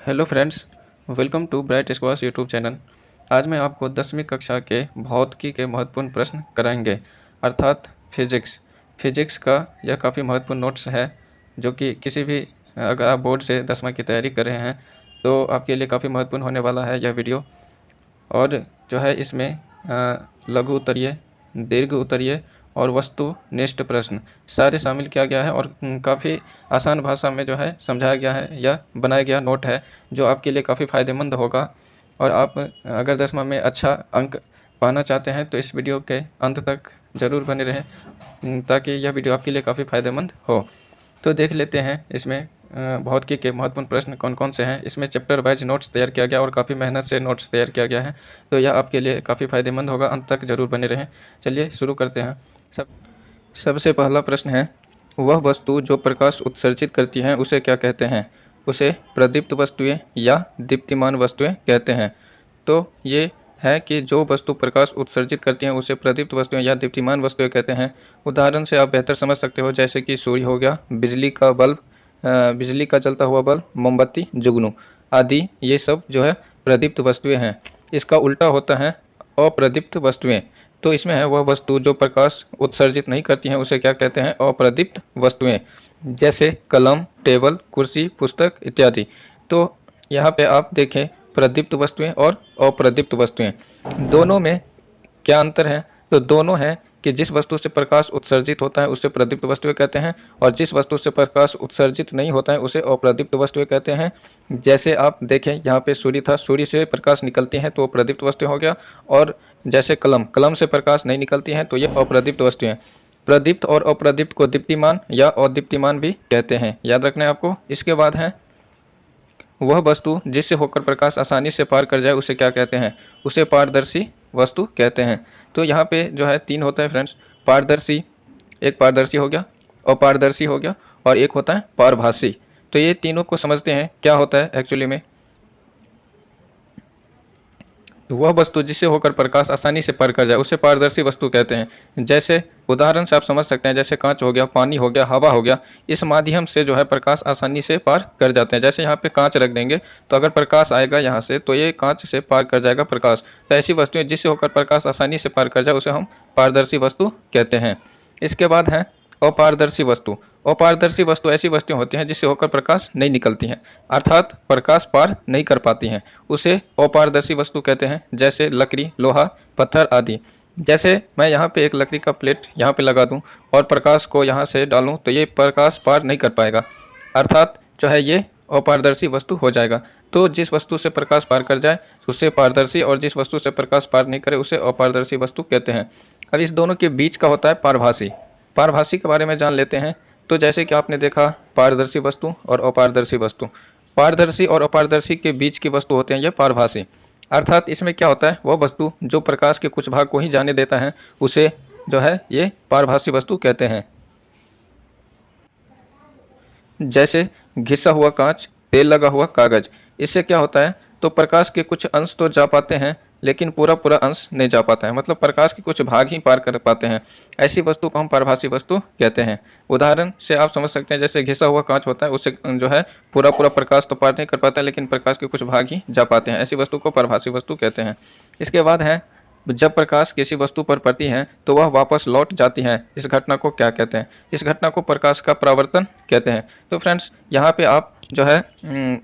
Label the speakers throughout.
Speaker 1: Hello friends, welcome to bright squash YouTube channel. आज मैं आपको 10वीं कक्षा के भौतिकी के महत्वपूर्ण प्रश्न कराएंगे, अर्थात फिजिक्स का यह काफ़ी महत्वपूर्ण नोट्स है, जो कि किसी भी अगर आप बोर्ड से 10वीं की तैयारी कर रहे हैं तो आपके लिए काफ़ी महत्वपूर्ण होने वाला है यह वीडियो। और जो है इसमें लघु उत्तरीय, दीर्घ उत्तरीय और वस्तुनिष्ठ प्रश्न सारे शामिल किया गया है और काफ़ी आसान भाषा में जो है समझाया गया है। यह बनाया गया नोट है जो आपके लिए काफ़ी फ़ायदेमंद होगा। और आप अगर 10वीं में अच्छा अंक पाना चाहते हैं तो इस वीडियो के अंत तक ज़रूर बने रहें, ताकि यह वीडियो आपके लिए काफ़ी फ़ायदेमंद हो। तो देख लेते हैं इसमें भौतिकी के महत्वपूर्ण प्रश्न कौन कौन से हैं। इसमें चैप्टर वाइज नोट्स तैयार किया गया और काफ़ी मेहनत से नोट्स तैयार किया गया है, तो यह आपके लिए काफ़ी फ़ायदेमंद होगा। अंत तक जरूर बने रहें। चलिए शुरू करते हैं। सबसे पहला प्रश्न है, वह वस्तु जो प्रकाश उत्सर्जित करती हैं उसे क्या कहते हैं? उसे प्रदीप्त वस्तुएं या दीप्तिमान वस्तुएं कहते हैं। तो ये है कि जो वस्तु प्रकाश उत्सर्जित करती हैं उसे प्रदीप्त वस्तुएं या दीप्तिमान वस्तुएं कहते हैं। उदाहरण से आप बेहतर समझ सकते हो, जैसे कि सूर्य हो गया, बिजली का बल्ब, बिजली का जलता हुआ बल्ब, मोमबत्ती, जुगनू आदि, ये सब जो है प्रदीप्त वस्तुएं हैं। इसका उल्टा होता है अप्रदीप्त वस्तुएं। तो इसमें है वह वस्तु जो प्रकाश उत्सर्जित नहीं करती हैं उसे क्या कहते हैं? अप्रदीप्त वस्तुएं, जैसे कलम, टेबल, कुर्सी, पुस्तक इत्यादि। तो यहाँ पे आप देखें, प्रदीप्त वस्तुएं और अप्रदीप्त वस्तुएं, दोनों में क्या अंतर है? तो दोनों है कि जिस वस्तु से प्रकाश उत्सर्जित होता है उसे प्रदीप्त वस्तुएं कहते हैं, और जिस वस्तु से प्रकाश उत्सर्जित नहीं होता है उसे अप्रदीप्त वस्तुएं कहते हैं। जैसे आप देखें, यहाँ पे सूर्य था, सूर्य से प्रकाश निकलती हैं तो वो प्रदीप्त वस्तु हो गया। और जैसे कलम से प्रकाश नहीं निकलती हैं तो ये अप्रदीप्त वस्तुएं। प्रदीप्त और अप्रदीप्त को दीप्तिमान या अदीप्तिमान भी कहते हैं, याद रखना है आपको। इसके बाद है, वह वस्तु जिससे होकर प्रकाश आसानी से पार कर जाए उसे क्या कहते हैं? उसे पारदर्शी वस्तु कहते हैं। तो यहाँ पे जो है तीन होता है फ्रेंड्स, पारदर्शी, एक पारदर्शी हो गया, अपारदर्शी हो गया, और एक होता है पारभासी। तो ये तीनों को समझते हैं क्या होता है एक्चुअली में। वह वस्तु जिससे होकर प्रकाश आसानी से पार कर जाए उसे पारदर्शी वस्तु कहते हैं। जैसे उदाहरण से आप समझ सकते हैं, जैसे कांच हो गया, पानी हो गया, हवा हो गया, इस माध्यम से जो है प्रकाश आसानी से पार कर जाते हैं। जैसे यहाँ पे कांच रख देंगे तो अगर प्रकाश आएगा यहाँ से तो ये कांच से पार कर जाएगा प्रकाश। तो ऐसी वस्तुएं जिससे होकर प्रकाश आसानी से पार कर जाए उसे हम पारदर्शी वस्तु कहते हैं। इसके बाद है अपारदर्शी वस्तु। अपारदर्शी वस्तु ऐसी वस्तुएं होती हैं जिससे होकर प्रकाश नहीं निकलती हैं, अर्थात प्रकाश पार नहीं कर पाती हैं, उसे अपारदर्शी वस्तु कहते हैं। जैसे लकड़ी, लोहा, पत्थर आदि। जैसे मैं यहाँ पे एक लकड़ी का प्लेट यहाँ पे लगा दूँ और प्रकाश को यहाँ से डालूँ तो ये प्रकाश पार नहीं कर पाएगा, अर्थात जो है ये अपारदर्शी वस्तु हो जाएगा। तो जिस वस्तु से प्रकाश पार कर जाए उसे पारदर्शी, और जिस वस्तु से प्रकाश पार नहीं करे उसे अपारदर्शी वस्तु कहते हैं। अब इस दोनों के बीच का होता है पारभासी। पारभासी के बारे में जान लेते हैं। तो जैसे कि आपने देखा, पारदर्शी वस्तु और अपारदर्शी वस्तु, पारदर्शी और अपारदर्शी के बीच की वस्तु होते हैं ये पारभासी। अर्थात इसमें क्या होता है, वह वस्तु जो प्रकाश के कुछ भाग को ही जाने देता है उसे जो है ये पारभासी वस्तु कहते हैं। जैसे घिसा हुआ कांच, तेल लगा हुआ कागज, इससे क्या होता है, तो प्रकाश के कुछ अंश तो जा पाते हैं लेकिन पूरा पूरा अंश नहीं जा पाता है, मतलब प्रकाश के कुछ भाग ही पार कर पाते हैं। ऐसी वस्तु को हम पारभासी वस्तु कहते हैं। उदाहरण से आप समझ सकते हैं, जैसे घिसा हुआ कांच होता है, उससे जो है पूरा पूरा प्रकाश तो पार नहीं कर पाता है लेकिन प्रकाश के कुछ भाग ही जा पाते हैं। ऐसी वस्तु को पारभासी वस्तु कहते हैं। इसके बाद है, जब प्रकाश किसी वस्तु पर पड़ती है तो वह वापस लौट जाती है, इस घटना को क्या कहते हैं? इस घटना को प्रकाश का परावर्तन कहते हैं। तो फ्रेंड्स, यहाँ पे आप जो है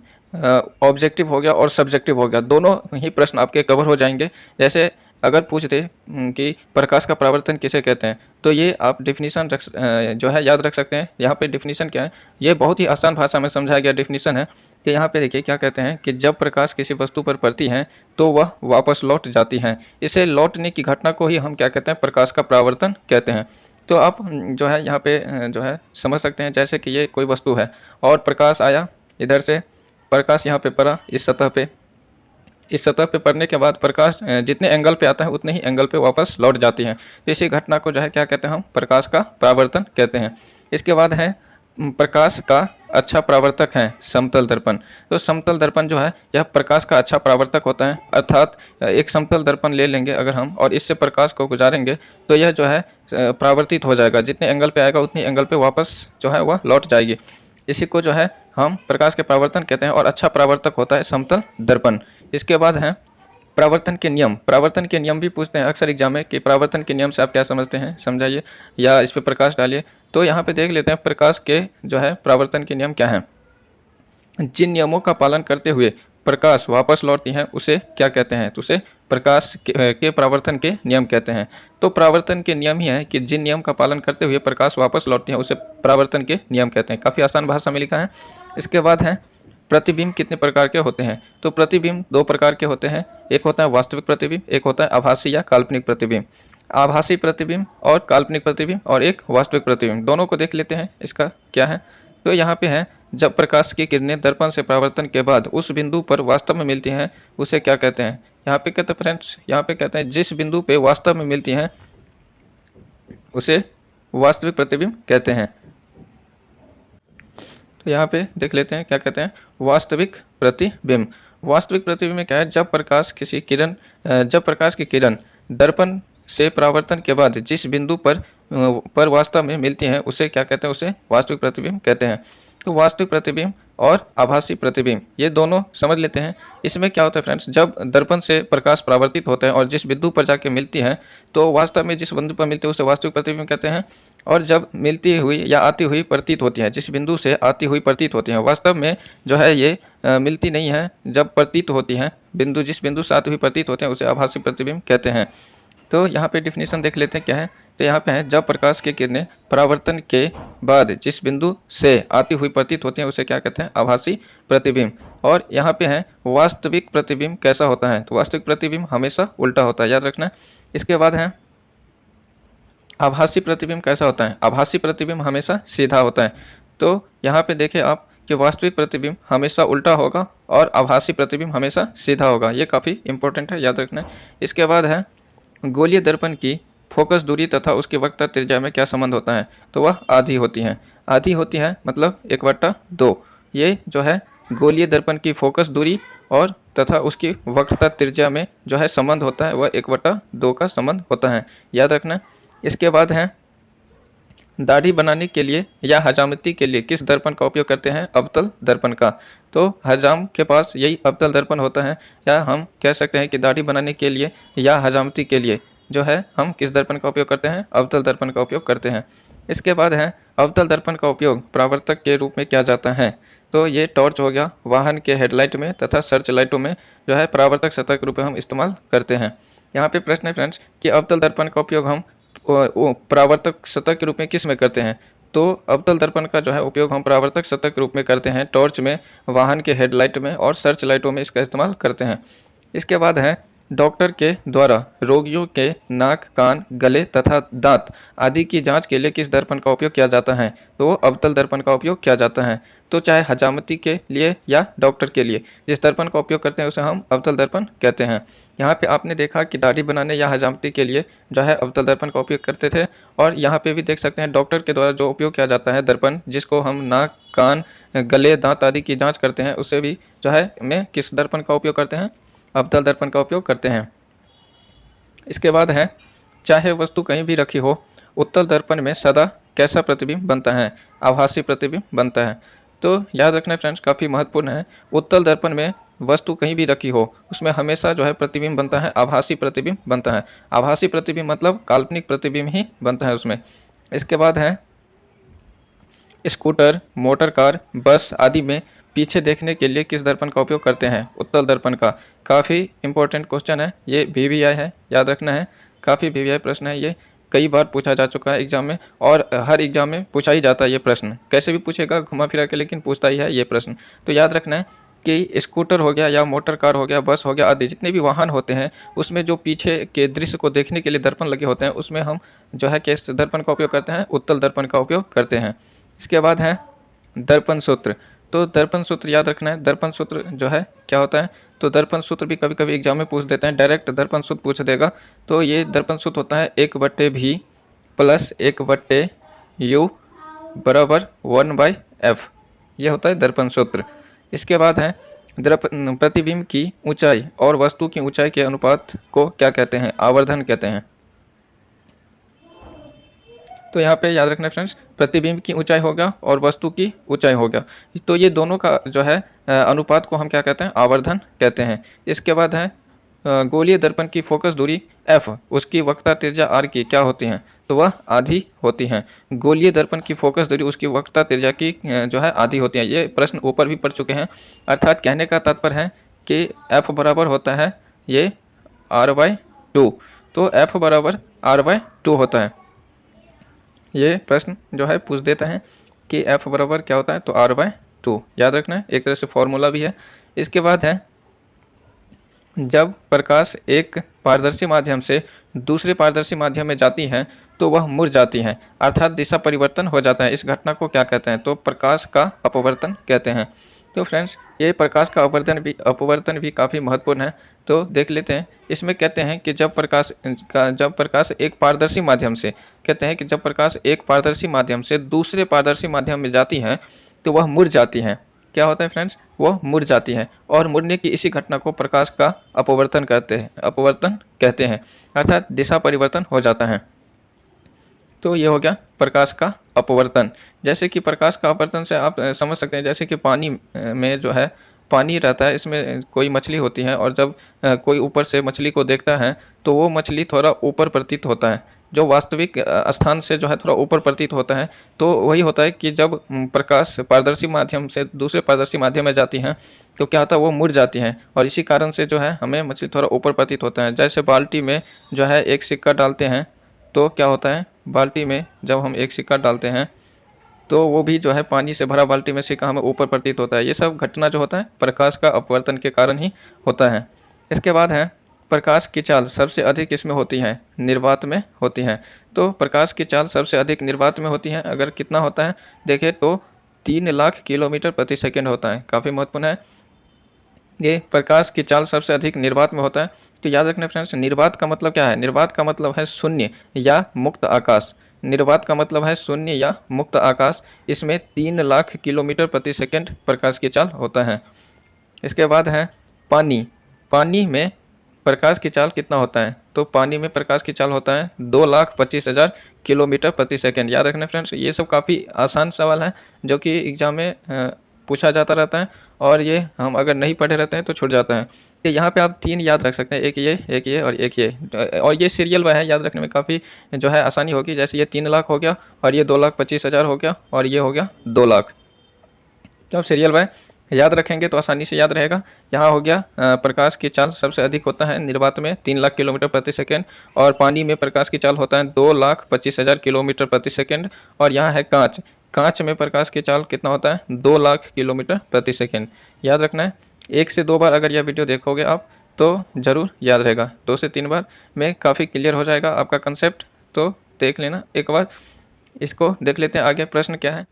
Speaker 1: ऑब्जेक्टिव हो गया और सब्जेक्टिव हो गया, दोनों ही प्रश्न आपके कवर हो जाएंगे। जैसे अगर पूछ दे कि प्रकाश का परावर्तन किसे कहते हैं, तो ये आप डिफिनीशन जो है याद रख सकते हैं। यहाँ पे डिफिनीशन क्या है, ये बहुत ही आसान भाषा में समझाया गया डिफिनीशन है कि यहाँ पे देखिए क्या कहते हैं कि जब प्रकाश किसी वस्तु पर पड़ती है तो वह वापस लौट जाती है। इसे लौटने की घटना को ही हम क्या कहते हैं? प्रकाश का परावर्तन कहते हैं। तो आप जो है यहाँ पे जो है समझ सकते हैं, जैसे कि ये कोई वस्तु है और प्रकाश आया इधर से, प्रकाश यहाँ पे पड़ा इस सतह पे, इस सतह पे पड़ने के बाद प्रकाश जितने एंगल पे आता है उतने ही एंगल पे वापस लौट जाती है। तो इसी घटना को जो है क्या कहते हैं? हम प्रकाश का परावर्तन कहते हैं। इसके बाद है, प्रकाश का अच्छा परावर्तक है समतल दर्पण। तो समतल दर्पण जो है यह प्रकाश का अच्छा परावर्तक होता है, अर्थात एक समतल दर्पण ले लेंगे अगर हम और इससे प्रकाश को गुजारेंगे तो यह जो है परावर्तित हो जाएगा, जितने एंगल पे आएगा उतनी एंगल पे वापस जो है वह लौट जाएगी। इसी को जो है हम प्रकाश के परावर्तन कहते हैं और अच्छा परावर्तक होता है समतल दर्पण। इसके बाद है परावर्तन के नियम। परावर्तन के नियम भी पूछते हैं अक्सर एग्जाम में कि परावर्तन के नियम से आप क्या समझते हैं, समझाइए या इस पर प्रकाश डालिए। तो यहाँ पे देख लेते हैं प्रकाश के जो है परावर्तन के नियम क्या हैं। जिन नियमों का पालन करते हुए प्रकाश वापस लौटती है उसे क्या कहते हैं, तो उसे प्रकाश के परावर्तन के नियम कहते हैं। तो परावर्तन के नियम ही है कि जिन नियम का पालन करते हुए प्रकाश वापस लौटती है उसे परावर्तन के नियम कहते हैं। काफ़ी आसान भाषा में लिखा है। इसके बाद है प्रतिबिंब कितने प्रकार के होते हैं। तो प्रतिबिंब दो प्रकार के होते हैं, एक होता है वास्तविक प्रतिबिंब, एक होता है आभासी या काल्पनिक प्रतिबिंब। आभासी प्रतिबिंब और काल्पनिक प्रतिबिंब और एक वास्तविक प्रतिबिंब, दोनों को देख लेते हैं इसका क्या है। तो यहाँ पे है जब प्रकाश की किरणें दर्पण से परावर्तन के बाद उस बिंदु पर वास्तव में मिलती हैं उसे क्या कहते हैं। यहाँ पे कहते हैं फ्रेंड्स, यहाँ पे कहते हैं जिस बिंदु पे वास्तव में मिलती हैं उसे वास्तविक प्रतिबिंब कहते हैं। तो यहाँ पे देख लेते हैं क्या कहते हैं वास्तविक प्रतिबिंब। वास्तविक प्रतिबिंब में क्या है, जब प्रकाश की किरण दर्पण से परावर्तन के बाद जिस बिंदु पर वास्तव में मिलती हैं उसे क्या कहते हैं, उसे वास्तविक प्रतिबिंब कहते हैं। तो वास्तविक प्रतिबिंब और आभासी प्रतिबिंब ये दोनों समझ लेते हैं। इसमें क्या होता है फ्रेंड्स, जब दर्पण से प्रकाश परावर्तित होता है और जिस बिंदु पर जाके मिलती है तो वास्तव में जिस बिंदु पर मिलती है उसे वास्तविक प्रतिबिंब कहते हैं। और जब मिलती हुई या आती हुई प्रतीत होती है, जिस बिंदु से आती हुई प्रतीत होती है, वास्तव में जो है ये मिलती नहीं है, जब प्रतीत होती है बिंदु, जिस बिंदु से आती हुई प्रतीत होते हैं उसे आभासी प्रतिबिंब कहते हैं। तो यहाँ पे डिफिनीशन देख लेते हैं क्या है। तो यहाँ पे है जब प्रकाश की किरणें परावर्तन के बाद जिस बिंदु से आती हुई प्रतीत होती हैं उसे क्या कहते हैं, आभासी प्रतिबिंब। और यहाँ पे है वास्तविक प्रतिबिंब कैसा होता है, तो वास्तविक प्रतिबिंब हमेशा उल्टा होता है, याद रखना। इसके बाद है आभासी प्रतिबिंब कैसा होता है, आभासी प्रतिबिंब हमेशा सीधा होता है। तो यहाँ पे देखें आप कि वास्तविक प्रतिबिंब हमेशा उल्टा होगा और आभासी प्रतिबिंब हमेशा सीधा होगा, ये काफ़ी इंपॉर्टेंट है, याद रखना। इसके बाद है गोलीय दर्पण की फोकस दूरी तथा उसकी वक्रता त्रिज्या में क्या संबंध होता है, तो वह आधी होती है। आधी होती है मतलब 1/2। ये जो है गोलीय दर्पण की फोकस दूरी और तथा उसकी वक्रता त्रिज्या में जो है संबंध होता है वह 1/2 का संबंध होता है, याद रखना। इसके बाद है दाढ़ी बनाने के लिए या हजामती के लिए किस दर्पण का उपयोग करते हैं, अवतल दर्पण का। तो हजाम के पास यही अवतल दर्पण होता है, या हम कह सकते हैं कि दाढ़ी बनाने के लिए या हजामती के लिए जो है हम किस दर्पण का उपयोग करते हैं, अवतल दर्पण का उपयोग करते हैं। इसके बाद है अवतल दर्पण का उपयोग परावर्तक के रूप में किया जाता है। तो ये टॉर्च हो गया वाहन के हेडलाइट में तथा सर्च लाइटों में जो है परावर्तक सतह के रूप में हम इस्तेमाल करते हैं। यहाँ पे प्रश्न है फ्रेंड्स कि अवतल दर्पण का उपयोग हम परावर्तक सतह के रूप में किस में करते हैं। तो अवतल दर्पण का जो है उपयोग हम परावर्तक सतह के रूप में करते हैं, टॉर्च में, वाहन के हेडलाइट में और सर्च लाइटों में इसका इस्तेमाल करते हैं। इसके बाद है डॉक्टर के द्वारा रोगियों के नाक, कान, गले तथा दांत आदि की जांच के लिए किस दर्पण का उपयोग किया जाता है, तो वो अवतल दर्पण का उपयोग किया जाता है। तो चाहे हजामती के लिए या डॉक्टर के लिए जिस दर्पण का उपयोग करते हैं उसे हम अवतल दर्पण कहते हैं। यहाँ पे आपने देखा कि दाढ़ी बनाने या हजामती के लिए जो है अवतल दर्पण का उपयोग करते थे, और यहाँ पे भी देख सकते हैं डॉक्टर के द्वारा जो उपयोग किया जाता है दर्पण, जिसको हम नाक, कान, गले, दांत आदि की जांच करते हैं, उसे भी जो है में किस दर्पण का उपयोग करते हैं, अवतल दर्पण का उपयोग करते हैं। इसके बाद है चाहे वस्तु कहीं भी रखी हो उत्तल दर्पण में सदा कैसा प्रतिबिंब बनता है, आभासी प्रतिबिंब बनता है। तो याद रखना फ्रेंड्स, काफ़ी महत्वपूर्ण है। उत्तल दर्पण में वस्तु कहीं भी रखी हो उसमें हमेशा जो है प्रतिबिंब बनता है, आभासी प्रतिबिंब बनता है। आभासी प्रतिबिंब मतलब काल्पनिक प्रतिबिंब ही बनता है उसमें। इसके बाद है स्कूटर, मोटर कार, बस आदि में पीछे देखने के लिए किस दर्पण का उपयोग करते हैं, उत्तल दर्पण का। काफ़ी इंपॉर्टेंट क्वेश्चन है, ये VVI है, याद रखना है। काफ़ी VVI प्रश्न है, ये कई बार पूछा जा चुका है एग्जाम में, और हर एग्जाम में पूछा ही जाता है ये प्रश्न, कैसे भी पूछेगा घुमा फिरा के, लेकिन पूछता ही है ये प्रश्न। तो याद रखना है कि स्कूटर हो गया या मोटर कार हो गया, बस हो गया आदि जितने भी वाहन होते हैं उसमें जो पीछे के दृश्य को देखने के लिए दर्पण लगे होते हैं उसमें हम जो है किस दर्पण का उपयोग करते हैं, उत्तल दर्पण का उपयोग करते हैं। इसके बाद है दर्पण सूत्र। तो दर्पण सूत्र याद रखना है, दर्पण सूत्र जो है क्या होता है, तो दर्पण सूत्र भी कभी कभी एग्जाम में पूछ देते हैं, डायरेक्ट दर्पण सूत्र पूछ देगा। तो ये दर्पण सूत्र होता है 1/V + 1/U = 1/F, ये होता है दर्पण सूत्र। इसके बाद है प्रतिबिंब की ऊंचाई और वस्तु की ऊंचाई के अनुपात को क्या कहते हैं, आवर्धन कहते हैं। तो यहाँ पे याद रखना फ्रेंड्स, प्रतिबिंब की ऊंचाई होगा और वस्तु की ऊंचाई होगा। तो ये दोनों का जो है अनुपात को हम क्या कहते हैं, आवर्धन कहते हैं। इसके बाद है गोलीय दर्पण की फोकस दूरी f, उसकी वक्रता त्रिज्या r की क्या होती हैं, तो वह आधी होती हैं। गोलीय दर्पण की फोकस दूरी उसकी वक्रता त्रिज्या की जो है आधी होती है। ये प्रश्न ऊपर भी पढ़ चुके हैं। अर्थात कहने का तात्पर्य है कि f बराबर होता है ये r/2, तो f बराबर r/2 होता है। ये प्रश्न जो है पूछ देता है कि f बराबर क्या होता है, तो r/2 याद रखना है, एक तरह से फॉर्मूला भी है। इसके बाद है जब प्रकाश एक पारदर्शी माध्यम से दूसरे पारदर्शी माध्यम में जाती है तो वह मुड़ जाती है, अर्थात दिशा परिवर्तन हो जाता है। इस घटना को क्या कहते हैं, तो प्रकाश का अपवर्तन कहते हैं। तो फ्रेंड्स, ये प्रकाश का अपवर्तन भी काफ़ी महत्वपूर्ण है। तो देख लेते हैं। इसमें कहते हैं कि जब प्रकाश एक पारदर्शी माध्यम से कहते हैं कि जब प्रकाश एक पारदर्शी माध्यम से दूसरे पारदर्शी माध्यम में जाती है तो वह मुड़ जाती है। क्या होता है फ्रेंड्स, वो मुड़ जाती है, और मुड़ने की इसी घटना को प्रकाश का अपवर्तन कहते हैं, अर्थात दिशा परिवर्तन हो जाता है। तो ये हो गया प्रकाश का अपवर्तन। जैसे कि प्रकाश का अपवर्तन से आप समझ सकते हैं, जैसे कि पानी में जो है पानी रहता है, इसमें कोई मछली होती है, और जब कोई ऊपर से मछली को देखता है तो वो मछली थोड़ा ऊपर प्रतीत होता है, जो वास्तविक स्थान से जो है थोड़ा ऊपर प्रतीत होता है। तो वही होता है कि जब प्रकाश पारदर्शी माध्यम से दूसरे पारदर्शी माध्यम में जाती हैं तो क्या होता है, वो मुड़ जाती हैं, और इसी कारण से जो है हमें मछली थोड़ा ऊपर प्रतीत होता है। जैसे बाल्टी में जो है एक सिक्का डालते हैं तो क्या होता है, बाल्टी में जब हम एक सिक्का डालते हैं तो वो भी जो है पानी से भरा बाल्टी में सिक्का हमें ऊपर प्रतीत होता है। ये सब घटना जो होता है प्रकाश का अपवर्तन के कारण ही होता है। इसके बाद है प्रकाश की चाल सबसे अधिक इसमें होती है, निर्वात में होती है। तो प्रकाश की चाल सबसे अधिक निर्वात में होती है। अगर कितना होता है देखें तो 3 लाख किलोमीटर प्रति सेकेंड होता है, काफ़ी महत्वपूर्ण है। ये प्रकाश की चाल सबसे अधिक निर्वात में होता है। तो याद रखना फ्रेंड्स, निर्वात का मतलब क्या है, निर्वात का मतलब है शून्य या मुक्त आकाश। निर्वात का मतलब है शून्य या मुक्त आकाश। इसमें 3 लाख किलोमीटर प्रति सेकेंड प्रकाश की चाल होता है। इसके बाद है पानी। पानी में प्रकाश की चाल कितना होता है, तो पानी में प्रकाश की चाल होता है 2,25,000 किलोमीटर प्रति सेकेंड। याद रखना फ्रेंड्स, ये सब काफ़ी आसान सवाल है जो कि एग्जाम में पूछा जाता रहता है, और ये हम अगर नहीं पढ़े रहते हैं तो छूट जाता है। तो यहाँ पे आप 3 याद रख सकते हैं, एक ये और एक ये, और ये सीरियल वाइज है, याद रखने में काफ़ी जो है आसानी होगी। जैसे ये 3 लाख हो गया, और ये 2,25,000 हो गया, और ये हो गया 2 लाख। तो आप सीरियल वाइज याद रखेंगे तो आसानी से याद रहेगा। यहाँ हो गया प्रकाश की चाल सबसे अधिक होता है निर्वात में 3 लाख किलोमीटर प्रति सेकेंड, और पानी में प्रकाश की चाल होता है 2,25,000 किलोमीटर प्रति सेकेंड। और यहाँ है कांच। कांच में प्रकाश की चाल कितना होता है, 2 लाख किलोमीटर प्रति सेकेंड। याद रखना है, 1 से 2 बार अगर यह वीडियो देखोगे आप तो ज़रूर याद रहेगा, 2 से 3 बार में काफ़ी क्लियर हो जाएगा आपका कंसेप्ट। तो देख लेना एक बार, इसको देख लेते हैं आगे। प्रश्न क्या है,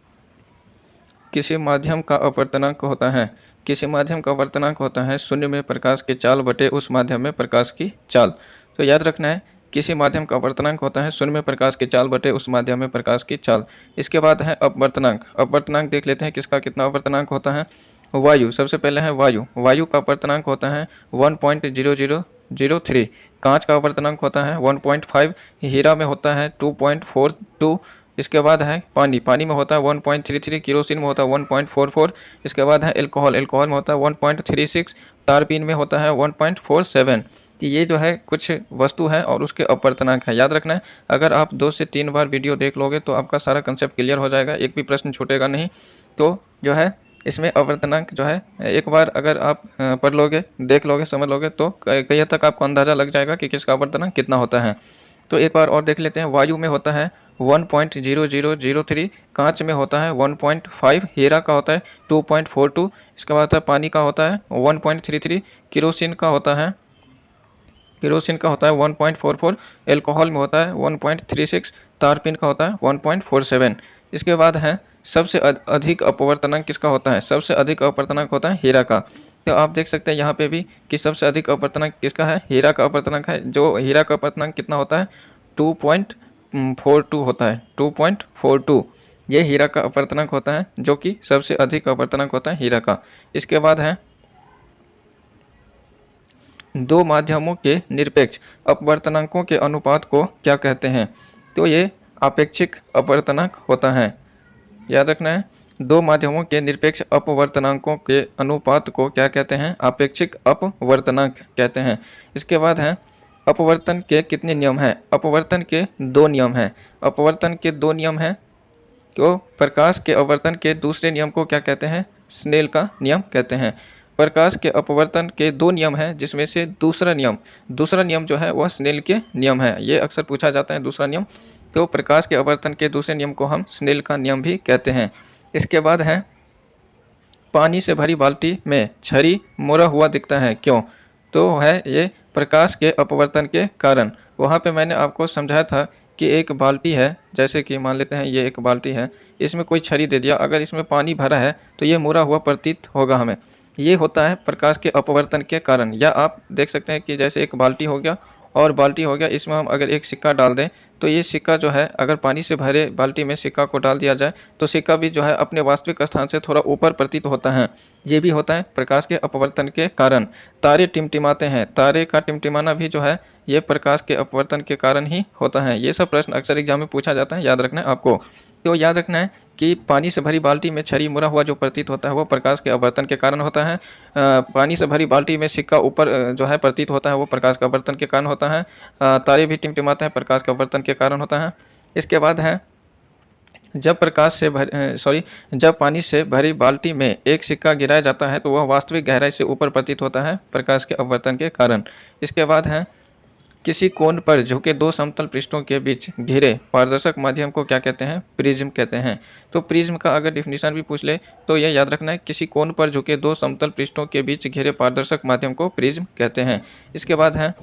Speaker 1: किसी माध्यम का अपवर्तनांक होता है, किसी माध्यम का अपवर्तनांक होता है शून्य में प्रकाश की चाल बटे उस माध्यम में प्रकाश की चाल। तो याद रखना है, किसी माध्यम का अपवर्तनांक होता है शून्य में प्रकाश की चाल बटे उस माध्यम में प्रकाश की चाल। इसके बाद है अपवर्तनांक। अपवर्तनांक देख लेते हैं किसका कितना अपवर्तनांक होता है। वायु, सबसे पहले है वायु। वायु का अपवर्तनांक होता है 1.0003। कांच का अपवर्तनांक होता है 1.5। हीरा में होता है 2.42। इसके बाद है पानी। पानी में होता है 1.33। केरोसिन में होता है 1.44। इसके बाद है एल्कोहल। एल्कोहल में होता है 1.36। टारपीन में होता है 1.47। ये जो है कुछ वस्तु है और उसके अपवर्तनांक है, याद रखना है। अगर आप 2 से 3 बार वीडियो देख लोगे तो आपका सारा कंसेप्ट क्लियर हो जाएगा, एक भी प्रश्न छूटेगा नहीं। तो जो है इसमें अपवर्तनांक जो है एक बार अगर आप पढ़ लोगे, देख लोगे, समझ लोगे तो कई हद तक आपको अंदाज़ा लग जाएगा कि किसका अपवर्तनांक कितना होता है। तो एक बार और देख लेते हैं। वायु में होता है 1.0003। कांच में होता है 1.5। हीरा का होता है 2.42। इसके बाद है पानी का होता है 1.33। केरोसिन का होता है 1.44। एल्कोहल में होता है 1.36। टारपीन का होता है 1.47। इसके बाद है सबसे अधिक अपवर्तनांक किसका होता है, सबसे अधिक अपवर्तनांक होता है हीरा का। तो आप देख सकते हैं यहाँ पे भी कि सबसे अधिक अपवर्तनांक किसका है, हीरा का अपवर्तनांक है। जो हीरा का अपवर्तनांक कितना होता है, 2.42 होता है, 2.42। ये हीरा का अपवर्तनांक होता है जो कि सबसे अधिक अपवर्तनांक होता है हीरा का। इसके बाद है दो माध्यमों के निरपेक्ष अपवर्तनांकों के अनुपात को क्या कहते हैं। तो ये आपेक्षिक अपवर्तनांक होता है। याद रखना है, दो माध्यमों के निरपेक्ष अपवर्तनांकों के अनुपात को क्या कहते हैं? आपेक्षिक अपवर्तनांक कहते हैं। इसके बाद है अपवर्तन के कितने नियम हैं? अपवर्तन के दो नियम हैं। अपवर्तन के दो नियम हैं। तो प्रकाश के अपवर्तन के दूसरे नियम को क्या कहते हैं? स्नेल का नियम कहते हैं। प्रकाश के अपवर्तन के दो नियम हैं, जिसमें से दूसरा नियम जो है वह स्नेल के नियम है। ये अक्सर पूछा जाता है दूसरा नियम। तो प्रकाश के अपवर्तन के दूसरे नियम को हम स्नेल का नियम भी कहते हैं। इसके बाद है पानी से भरी बाल्टी में छरी मुड़ा हुआ दिखता है, क्यों? तो है ये प्रकाश के अपवर्तन के कारण। वहाँ पे मैंने आपको समझाया था कि एक बाल्टी है, जैसे कि मान लेते हैं ये एक बाल्टी है, इसमें कोई छरी दे दिया, अगर इसमें पानी भरा है तो ये मुड़ा हुआ प्रतीत होगा हमें। ये होता है प्रकाश के अपवर्तन के कारण। या आप देख सकते हैं कि जैसे एक बाल्टी हो गया और बाल्टी हो गया, इसमें हम अगर एक सिक्का डाल दें तो ये सिक्का जो है, अगर पानी से भरे बाल्टी में सिक्का को डाल दिया जाए तो सिक्का भी जो है अपने वास्तविक स्थान से थोड़ा ऊपर प्रतीत होता है। ये भी होता है प्रकाश के अपवर्तन के कारण। तारे टिमटिमाते हैं, तारे का टिमटिमाना भी जो है ये प्रकाश के अपवर्तन के कारण ही होता है। ये सब प्रश्न अक्सर एग्जाम में पूछा जाता है, याद रखना है आपको। तो याद रखना है कि पानी से भरी बाल्टी में छरी मुड़ा हुआ जो प्रतीत होता है वो प्रकाश के अपवर्तन के कारण होता है। पानी से भरी बाल्टी में सिक्का ऊपर जो है प्रतीत होता है वो प्रकाश के अपवर्तन के कारण होता है। तारे भी टिमटिमाते हैं, प्रकाश के अपवर्तन के कारण होता है। इसके बाद है जब पानी से भरी बाल्टी में एक सिक्का गिराया जाता है तो वह वास्तविक गहराई से ऊपर प्रतीत होता है प्रकाश के अपवर्तन के कारण। इसके बाद है किसी कोण पर झुके दो समतल पृष्ठों के बीच घिरे पारदर्शक माध्यम को क्या कहते हैं? प्रिज्म कहते हैं। तो प्रिज्म का अगर डिफिनीशन भी पूछ ले तो यह याद रखना है, किसी कोण पर झुके दो समतल पृष्ठों के बीच घिरे पारदर्शक माध्यम को प्रिज्म कहते हैं। इसके बाद है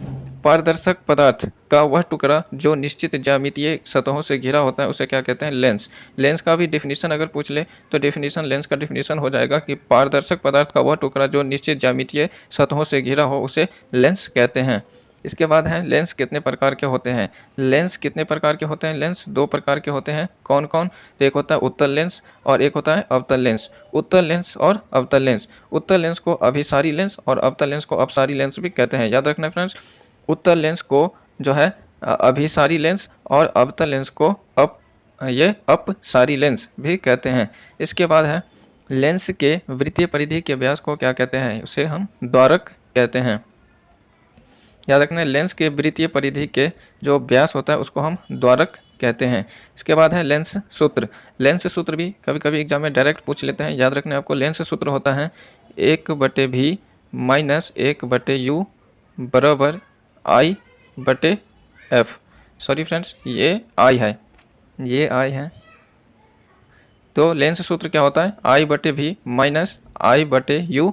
Speaker 1: पारदर्शक पदार्थ का वह टुकड़ा जो निश्चित ज्यामितीय सतहों से घिरा होता है उसे क्या कहते हैं? लेंस। लेंस का भी डिफिनीशन अगर पूछ ले तो लेंस का डिफिनीशन हो जाएगा कि पारदर्शक पदार्थ का वह टुकड़ा जो निश्चित ज्यामितीय सतहों से घिरा हो उसे लेंस कहते हैं। इसके बाद है लेंस कितने प्रकार के होते हैं? लेंस कितने प्रकार के होते हैं? लेंस दो प्रकार के होते हैं। कौन कौन? तो एक होता है उत्तल लेंस और एक होता है अवतल लेंस। उत्तल लेंस और अवतल लेंस। उत्तल लेंस को अभिसारी लेंस और अवतल लेंस को अपसारी लेंस भी कहते हैं। याद रखना फ्रेंड्स, उत्तल लेंस को जो है अभिसारी लेंस और अवतल लेंस को अपसारी लेंस भी कहते हैं। इसके बाद है लेंस के वृत्तीय परिधि के व्यास को क्या कहते हैं? उसे हम द्वारक कहते हैं। याद रखना है, लेंस के वृत्तीय परिधि के जो व्यास होता है उसको हम द्वारक कहते हैं। इसके बाद है लेंस सूत्र। लेंस सूत्र भी कभी कभी एग्जाम में डायरेक्ट पूछ लेते हैं। याद रखना है आपको, लेंस सूत्र होता है 1/v माइनस 1/u बराबर I/f। सॉरी फ्रेंड्स, ये I है। तो लेंस सूत्र क्या होता है? I/v माइनस I/u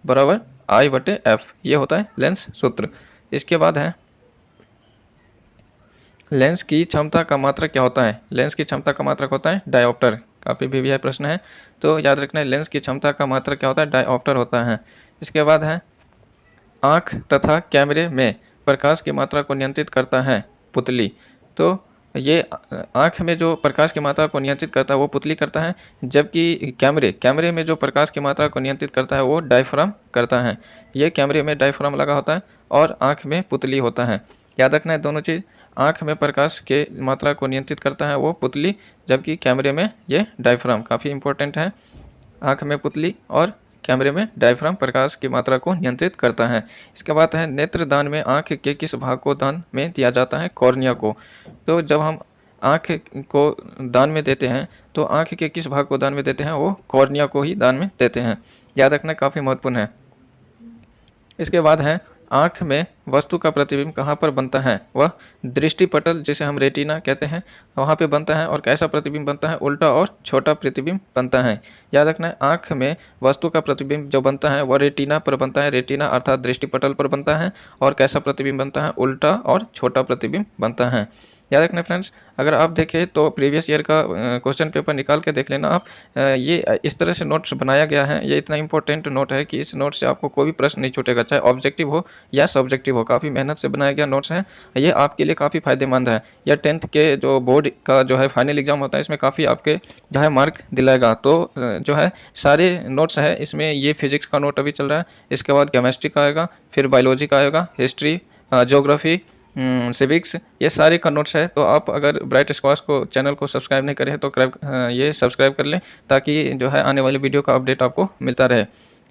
Speaker 1: बराबर I/f। ये होता है लेंस सूत्र। इसके बाद है लेंस की क्षमता का मात्रक क्या होता है? लेंस की क्षमता का मात्रक होता है डायोप्टर। काफ़ी भी प्रश्न है, तो याद रखना है लेंस की क्षमता का मात्रक क्या होता है? डायोप्टर होता है। इसके बाद है आँख तथा कैमरे में प्रकाश की मात्रा को नियंत्रित करता है पुतली। तो ये आँख में जो प्रकाश की मात्रा को नियंत्रित करता है वो पुतली करता है, जबकि कैमरे में जो प्रकाश की मात्रा को नियंत्रित करता है वो डायफ्राम करता है। ये कैमरे में डायफ्राम लगा होता है और आँख में पुतली होता है। याद रखना है दोनों चीज़, आँख में प्रकाश के मात्रा को नियंत्रित करता है वो पुतली, जबकि कैमरे में ये डायफ्राम। काफ़ी इंपॉर्टेंट है, आँख में पुतली और कैमरे में डायफ्राम प्रकाश की मात्रा को नियंत्रित करता है। इसके बाद है नेत्रदान में आँख के किस भाग को दान में दिया जाता है? कॉर्निया को। तो जब हम आँख को दान में देते हैं तो आँख के किस भाग को दान में देते हैं? वो कॉर्निया को ही दान में देते हैं। याद रखना काफ़ी महत्वपूर्ण है। इसके बाद है आँख में वस्तु का प्रतिबिंब कहाँ पर बनता है? वह दृष्टिपटल, जिसे हम रेटिना कहते हैं, वहाँ पे बनता है। और कैसा प्रतिबिंब बनता है? उल्टा और छोटा प्रतिबिंब बनता है। याद रखना है, आँख में वस्तु का प्रतिबिंब जो बनता है वह रेटिना पर बनता है। रेटिना अर्थात दृष्टिपटल पर बनता है। और कैसा प्रतिबिंब बनता है? उल्टा और छोटा प्रतिबिंब बनता है। याद रखना फ्रेंड्स, अगर आप देखें तो प्रीवियस ईयर का क्वेश्चन पेपर निकाल के देख लेना आप। ये इस तरह से नोट्स बनाया गया है। ये इतना इंपॉर्टेंट नोट है कि इस नोट से आपको कोई भी प्रश्न नहीं छूटेगा, चाहे ऑब्जेक्टिव हो या सब्जेक्टिव हो। काफ़ी मेहनत से बनाया गया नोट्स है। ये आपके लिए काफ़ी फायदेमंद है। या 10th के जो बोर्ड का जो है फाइनल एग्जाम होता है, इसमें काफ़ी आपके जो है मार्क दिलाएगा। तो जो है सारे नोट्स है इसमें। ये फिजिक्स का नोट अभी चल रहा है, इसके बाद केमिस्ट्री का आएगा, फिर बायोलॉजी का आएगा, हिस्ट्री, ज्योग्राफी, सिविक्स, ये सारे का नोट्स है। तो आप अगर ब्राइट स्क्वाश को चैनल को सब्सक्राइब नहीं करें तो ये सब्सक्राइब कर लें, ताकि जो है आने वाली वीडियो का अपडेट आपको मिलता रहे।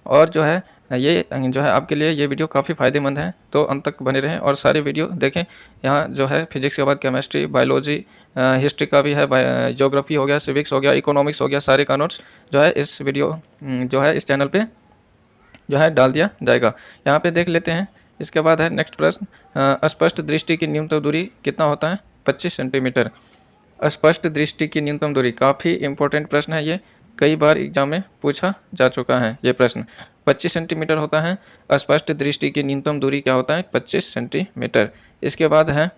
Speaker 1: और जो है ये जो है आपके लिए ये वीडियो काफ़ी फ़ायदेमंद है, तो अंत तक बने रहें और सारे वीडियो देखें। यहाँ जो है फिजिक्स के बाद केमिस्ट्री, बायोलॉजी, हिस्ट्री का भी है, ज्योग्राफी हो गया, सिविक्स हो गया, इकोनॉमिक्स हो गया, सारे का नोट्स जो है इस वीडियो जो है इस चैनल पे जो है डाल दिया जाएगा। यहाँ पे देख लेते हैं। इसके बाद है नेक्स्ट प्रश्न, अस्पष्ट दृष्टि की न्यूनतम दूरी कितना होता है? 25 सेंटीमीटर। अस्पष्ट दृष्टि की न्यूनतम दूरी, काफ़ी इंपॉर्टेंट प्रश्न है ये, कई बार एग्जाम में पूछा जा चुका है ये प्रश्न। 25 सेंटीमीटर होता है अस्पष्ट दृष्टि की न्यूनतम दूरी। क्या होता है? 25 सेंटीमीटर। इसके बाद है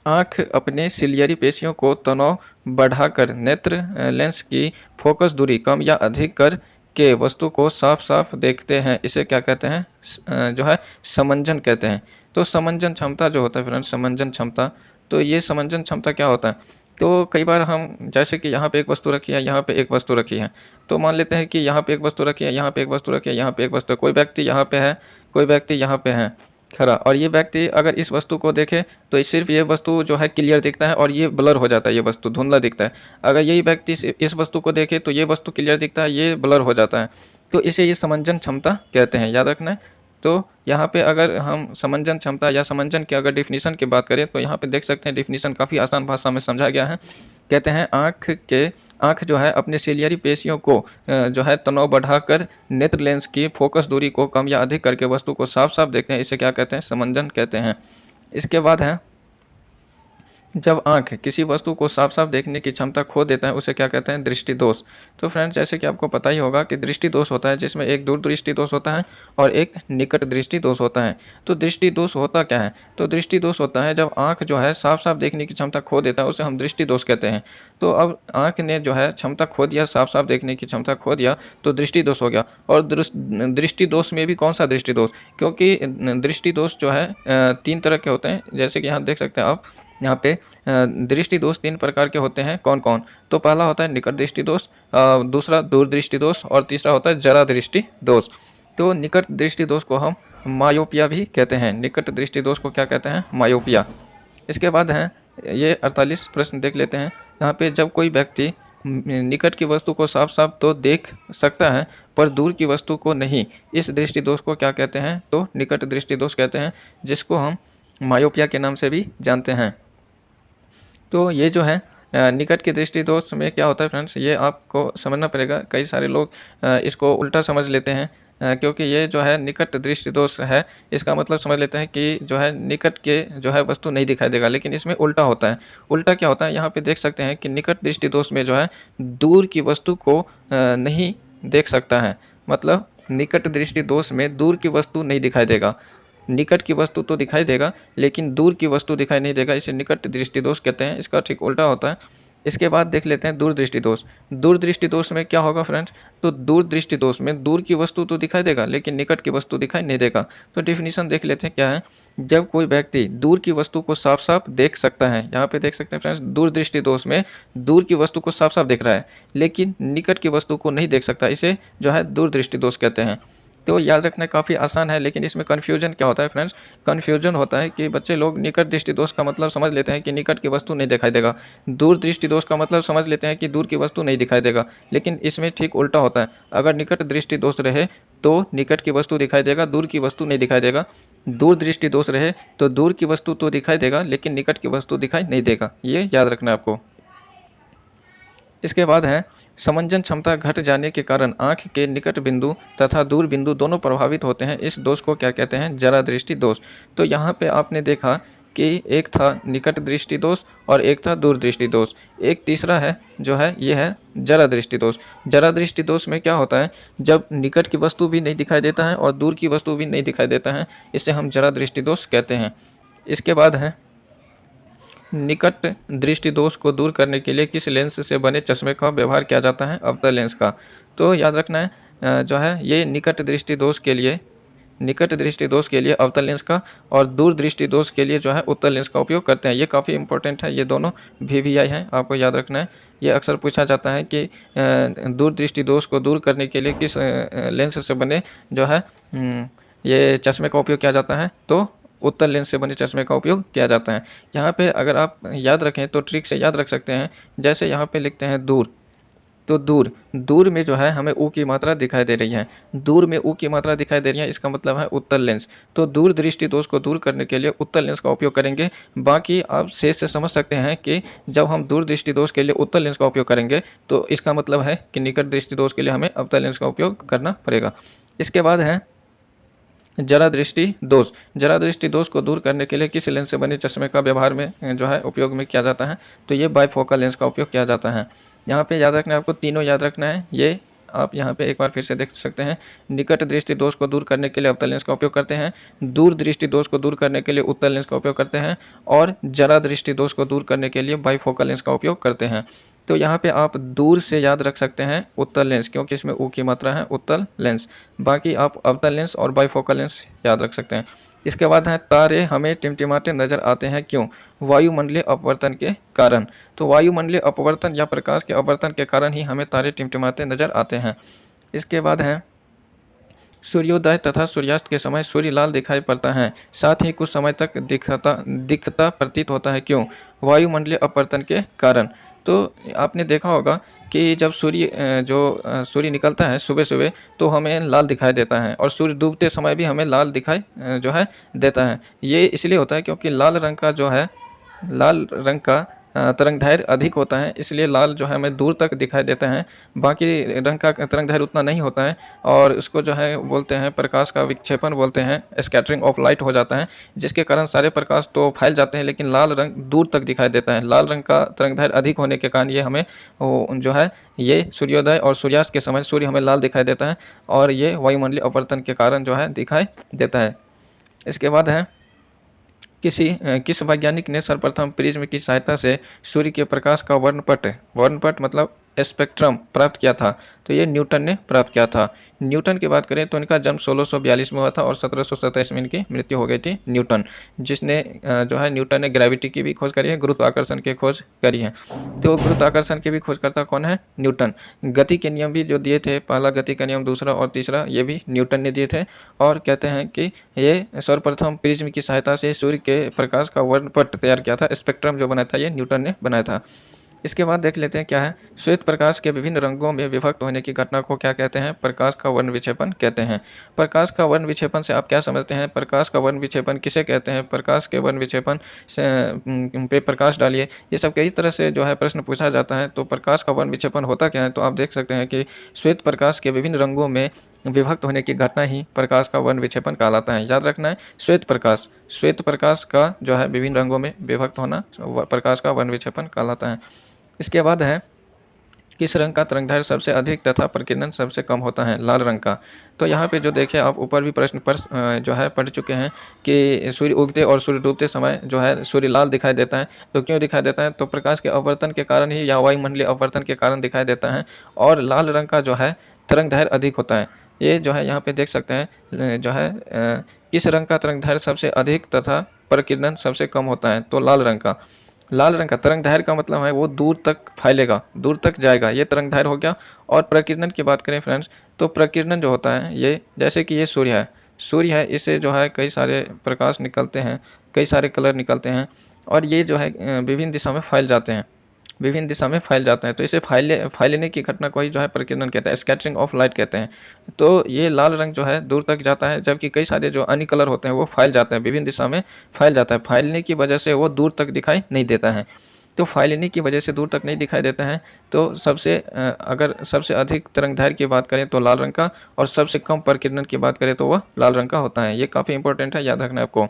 Speaker 1: आँख अपने सिलियरी पेशियों को तनाव बढ़ाकर नेत्र लेंस की फोकस दूरी कम या अधिक कर के वस्तु को साफ साफ देखते हैं, इसे क्या कहते हैं? जो है समंजन कहते हैं। तो समंजन क्षमता जो होता है फ्रेंड्स, समंजन क्षमता, तो ये समंजन क्षमता क्या होता है? तो कई बार हम, जैसे कि यहाँ पे एक वस्तु रखी है, यहाँ पे एक वस्तु रखी है, तो मान लेते हैं कि यहाँ पे एक वस्तु रखी है, यहाँ पे एक वस्तु रखी है, यहाँ पे एक वस्तु, कोई व्यक्ति यहाँ पे है, कोई व्यक्ति यहाँ पे है खड़ा, और ये व्यक्ति अगर इस वस्तु को देखे तो सिर्फ ये वस्तु जो है क्लियर दिखता है और ये ब्लर हो जाता है, ये वस्तु धुंधला दिखता है। अगर यही व्यक्ति इस वस्तु को देखे तो ये वस्तु क्लियर दिखता है, ये ब्लर हो जाता है। तो इसे ये समंजन क्षमता कहते हैं, याद रखना है। तो यहाँ पे अगर हम समंजन क्षमता या समंजन की अगर डिफिनीशन की बात करें तो यहाँ पे देख सकते हैं डिफिनीशन काफ़ी आसान भाषा में समझा गया है। कहते हैं आँख जो है अपने सिलियरी पेशियों को जो है तनाव बढ़ाकर नेत्र लेंस की फोकस दूरी को कम या अधिक करके वस्तु को साफ साफ देखते हैं, इसे क्या कहते हैं? समंजन कहते हैं। इसके बाद है जब आँख किसी वस्तु को साफ साफ देखने की क्षमता खो देता है, उसे क्या कहते हैं? दृष्टि दोष। तो फ्रेंड्स, जैसे कि आपको पता ही होगा कि दृष्टि दोष होता है जिसमें एक दूर दृष्टि दोष होता है और एक निकट दृष्टि दोष होता है। तो दृष्टि दोष होता क्या है? तो दृष्टि दोष होता है जब आँख जो है साफ साफ देखने की क्षमता खो देता है, उसे हम दृष्टि दोष कहते हैं। तो अब आँख ने जो है क्षमता खो दिया, साफ साफ देखने की क्षमता खो दिया, तो दृष्टि दोष हो गया। और दृष्टि दोष में भी कौन सा दृष्टि दोष? क्योंकि दृष्टि दोष जो है 3 तरह के होते हैं, जैसे कि यहाँ देख सकते हैं आप, यहाँ पे दृष्टि दोष 3 प्रकार के होते हैं। कौन कौन? तो पहला होता है निकट दृष्टि दोष, दूसरा दूर दृष्टि दोष और तीसरा होता है जरा दृष्टि दोष। तो निकट दृष्टि दोष को हम मायोपिया भी कहते हैं। निकट दृष्टि दोष को क्या कहते हैं? मायोपिया। इसके बाद है ये 48 प्रश्न देख लेते हैं। यहाँ पे जब कोई व्यक्ति निकट की वस्तु को साफ साफ तो देख सकता है पर दूर की वस्तु को नहीं, इस दृष्टि दोष को क्या कहते हैं? तो निकट दृष्टि दोष कहते हैं, जिसको हम मायोपिया के नाम से भी जानते हैं। तो ये जो है निकट की दृष्टि दोष में क्या होता है फ्रेंड्स, ये आपको समझना पड़ेगा। कई सारे लोग इसको उल्टा समझ लेते हैं, क्योंकि ये जो है निकट दृष्टि दोष है, इसका मतलब समझ लेते हैं कि जो है निकट के जो है वस्तु नहीं दिखाई देगा, लेकिन इसमें उल्टा होता है। उल्टा क्या होता है? यहाँ पे देख सकते हैं कि निकट दृष्टि दोष में जो है दूर की वस्तु को नहीं देख सकता है, मतलब निकट दृष्टि दोष में दूर की वस्तु नहीं दिखाई देगा। निकट की वस्तु तो दिखाई देगा लेकिन दूर की वस्तु दिखाई नहीं देगा, इसे निकट दृष्टि दोष कहते हैं। इसका ठीक उल्टा होता है। इसके बाद देख लेते हैं दूर दृष्टि दोष। दूर दृष्टि दोष में क्या होगा फ्रेंड्स? तो दूर दृष्टि दोष में दूर की वस्तु तो दिखाई देगा लेकिन निकट की वस्तु दिखाई नहीं देगा। तो डिफिनीशन देख लेते हैं क्या है। जब कोई व्यक्ति दूर की वस्तु को साफ साफ देख सकता है, यहाँ पे देख सकते हैं फ्रेंड्स, दूर दृष्टि दोष में दूर की वस्तु को साफ साफ देख रहा है लेकिन निकट की वस्तु को नहीं देख सकता, इसे जो है दूर दृष्टि दोष कहते हैं। तो याद रखना काफ़ी आसान है, लेकिन इसमें कन्फ्यूजन क्या होता है फ्रेंड्स? कन्फ्यूजन होता है कि बच्चे लोग निकट दृष्टि दोष का मतलब समझ लेते हैं कि निकट की वस्तु नहीं दिखाई देगा, दूर दृष्टि दोष का मतलब समझ लेते हैं कि दूर की वस्तु नहीं दिखाई देगा, लेकिन इसमें ठीक उल्टा होता है। अगर निकट दृष्टि दोष रहे तो निकट की वस्तु दिखाई देगा, दूर की वस्तु नहीं दिखाई देगा। दूर दृष्टि दोष रहे तो दूर की वस्तु तो दिखाई देगा लेकिन निकट की वस्तु दिखाई नहीं देगा, ये याद रखना है आपको। इसके बाद है समंजन क्षमता घट जाने के कारण आँख के निकट बिंदु तथा दूर बिंदु दोनों प्रभावित होते हैं, इस दोष को क्या कहते हैं? जरा दृष्टि दोष। तो यहाँ पे आपने देखा कि एक था निकट दृष्टि दोष और एक था दूर दृष्टि दोष, एक तीसरा है जो है ये है जरा दृष्टि दोष। जरा दृष्टि दोष में क्या होता है? जब निकट की वस्तु भी नहीं दिखाई देता है और दूर की वस्तु भी नहीं दिखाई देता है, इसे हम जरा दृष्टि दोष कहते हैं। इसके बाद है निकट दृष्टि दोष को दूर करने के लिए किस लेंस से बने चश्मे का व्यवहार किया जाता है? अवतल लेंस का। तो याद रखना है जो है ये निकट दृष्टि दोष के लिए अवतल लेंस का और दूर दृष्टि दोष के लिए जो है उत्तल लेंस का उपयोग करते हैं। ये काफ़ी इंपॉर्टेंट है, ये दोनों VVI हैं, आपको याद रखना है। ये अक्सर पूछा जाता है कि दूर दृष्टि दोष को दूर करने के लिए किस लेंस से बने जो है ये चश्मे का उपयोग किया जाता है? तो उत्तल लेंस से बने चश्मे का उपयोग किया जाता है। यहाँ पे अगर आप याद रखें तो ट्रिक से याद रख सकते हैं, जैसे यहाँ पे लिखते हैं दूर, तो दूर, दूर में जो है हमें ऊ की मात्रा दिखाई दे रही है, दूर में ऊ की मात्रा दिखाई दे रही है, इसका मतलब है उत्तल लेंस। तो दूर दृष्टि दोष को दूर करने के लिए उत्तल लेंस का उपयोग करेंगे। बाकी आप शेष से समझ सकते हैं कि जब हम दूर दृष्टि दोष के लिए उत्तल लेंस का उपयोग करेंगे तो इसका मतलब है कि निकट दृष्टि दोष के लिए हमें अवतल लेंस का उपयोग करना पड़ेगा। इसके बाद है जरा दृष्टि दोष। जरा दृष्टि दोष को दूर करने के लिए किस लेंस से बने चश्मे का व्यवहार में जो है उपयोग में किया जाता है, तो ये बाइफोकल लेंस का उपयोग किया जाता है। यहाँ पे याद रखना है, आपको तीनों याद रखना है। ये आप यहाँ पे एक बार फिर से देख सकते हैं, निकट दृष्टि दोष को दूर करने के लिए अवतल लेंस का उपयोग करते हैं, दूर दृष्टि दोष को दूर करने के लिए उत्तल लेंस का उपयोग करते हैं, और जरा दृष्टि दोष को दूर करने के लिए बाइफोकल लेंस का उपयोग करते हैं। तो यहाँ पे आप दूर से याद रख सकते हैं उत्तल लेंस, क्योंकि इसमें ऊ की मात्रा है उत्तल लेंस। बाकी आप अवतल लेंस और बाइफोकल लेंस याद रख सकते हैं। इसके बाद है तारे हमें टिमटिमाते नजर आते हैं क्यों? वायुमंडलीय अपवर्तन के कारण। तो वायुमंडलीय अपवर्तन या प्रकाश के अपवर्तन के कारण ही हमें तारे टिमटिमाते नजर आते हैं। इसके बाद है सूर्योदय तथा सूर्यास्त के समय सूर्य लाल दिखाई पड़ता है, साथ ही कुछ समय तक दिखता प्रतीत होता है क्यों? वायुमंडलीय अपवर्तन के कारण। तो आपने देखा होगा कि जब सूर्य निकलता है सुबह सुबह तो हमें लाल दिखाई देता है, और सूर्य डूबते समय भी हमें लाल दिखाई जो है देता है। ये इसलिए होता है क्योंकि लाल रंग का तरंगदैर्घ्य अधिक होता है, इसलिए लाल जो है हमें दूर तक दिखाई देता है। बाकी रंग का तरंगदैर्घ्य उतना नहीं होता है, और उसको जो है बोलते हैं प्रकाश का विक्षेपण बोलते हैं, स्कैटरिंग ऑफ लाइट हो जाता है, जिसके कारण सारे प्रकाश तो फैल जाते हैं लेकिन लाल रंग दूर तक दिखाई देता है। लाल रंग का तरंगदैर्घ्य अधिक होने के कारण ये हमें जो है ये सूर्योदय और सूर्यास्त के समय सूर्य हमें लाल दिखाई देता है, और ये वायुमंडलीय अपवर्तन के कारण जो है दिखाई देता है। इसके बाद है किस वैज्ञानिक ने सर्वप्रथम प्रिज्म की सहायता से सूर्य के प्रकाश का वर्णपट मतलब स्पेक्ट्रम प्राप्त किया था? तो ये न्यूटन ने प्राप्त किया था। न्यूटन की बात करें तो इनका जन्म 1642 में हुआ था और 1727 में इनकी मृत्यु हो गई थी। न्यूटन जिसने जो है न्यूटन ने ग्रेविटी की भी खोज करी है, गुरुत्वाकर्षण की खोज करी है। तो गुरुत्वाकर्षण के भी खोजकर्ता कौन है? न्यूटन। गति के नियम भी जो दिए थे, पहला गति का नियम, दूसरा और तीसरा, ये भी न्यूटन ने दिए थे। और कहते हैं कि ये सर्वप्रथम प्रिज्म की सहायता से सूर्य के प्रकाश का वर्णपट तैयार किया था, स्पेक्ट्रम जो बनाया था ये न्यूटन ने बनाया था। इसके बाद देख लेते हैं क्या है, श्वेत प्रकाश के विभिन्न रंगों में विभक्त होने की घटना को क्या कहते हैं? प्रकाश का वर्ण विक्षेपण कहते हैं। प्रकाश का वर्ण विक्षेपण से आप क्या समझते हैं? प्रकाश का वर्ण विक्षेपण किसे कहते हैं? प्रकाश के वर्ण विक्षेपण पे प्रकाश डालिए, ये सब कई तरह से जो है प्रश्न पूछा जाता है। तो प्रकाश का वर्ण विक्षेपण होता क्या है? तो आप देख सकते हैं कि श्वेत प्रकाश के विभिन्न रंगों में विभक्त होने की घटना ही प्रकाश का वर्ण विक्षेपण कहलाता है। याद रखना है, श्वेत प्रकाश का जो है विभिन्न रंगों में विभक्त होना प्रकाश का वर्ण विक्षेपण कहलाता है। इसके बाद है किस रंग का तरंगदैर्घ्य सबसे अधिक तथा प्रकीर्णन सबसे कम होता है? लाल रंग का। तो यहाँ पे जो देखें आप ऊपर भी प्रश्न पर जो है पढ़ चुके हैं कि सूर्य उगते और सूर्य डूबते समय जो है सूर्य लाल दिखाई देता है। तो क्यों दिखाई देता है? तो प्रकाश के अपवर्तन के कारण ही या वायुमंडलीय अपवर्तन के कारण दिखाई देता है, और लाल रंग का जो है तरंगदैर्घ्य अधिक होता है। ये जो है यहाँ पे देख सकते हैं जो है किस रंग का तरंगदैर्घ्य सबसे अधिक तथा प्रकीर्णन सबसे कम होता है? तो लाल रंग का तरंगदैर्घ्य का मतलब है वो दूर तक फैलेगा, दूर तक जाएगा, ये तरंगदैर्घ्य हो गया। और प्रकीर्णन की बात करें फ्रेंड्स, तो प्रकीर्णन जो होता है ये जैसे कि ये सूर्य है, इससे जो है कई सारे प्रकाश निकलते हैं, कई सारे कलर निकलते हैं, और ये जो है विभिन्न दिशा में फैल जाते हैं, तो इसे फैलने की घटना को ही जो है प्रकीर्णन कहते हैं, स्कैटरिंग ऑफ लाइट कहते हैं। तो ये लाल रंग जो है दूर तक जाता है, जबकि कई सारे जो अन्य कलर होते हैं वो फैल जाते हैं, विभिन्न दिशा में फैल जाता है। फैलने की वजह से वो दूर तक दिखाई नहीं देता है। तो फैलने की वजह से दूर तक नहीं दिखाई देता है। तो अगर सबसे अधिक तरंगदैर्घ्य की बात करें तो लाल रंग का, और सबसे कम प्रकीर्णन की बात करें तो वह लाल रंग का होता है। ये काफ़ी इंपॉर्टेंट है, याद रखना है आपको।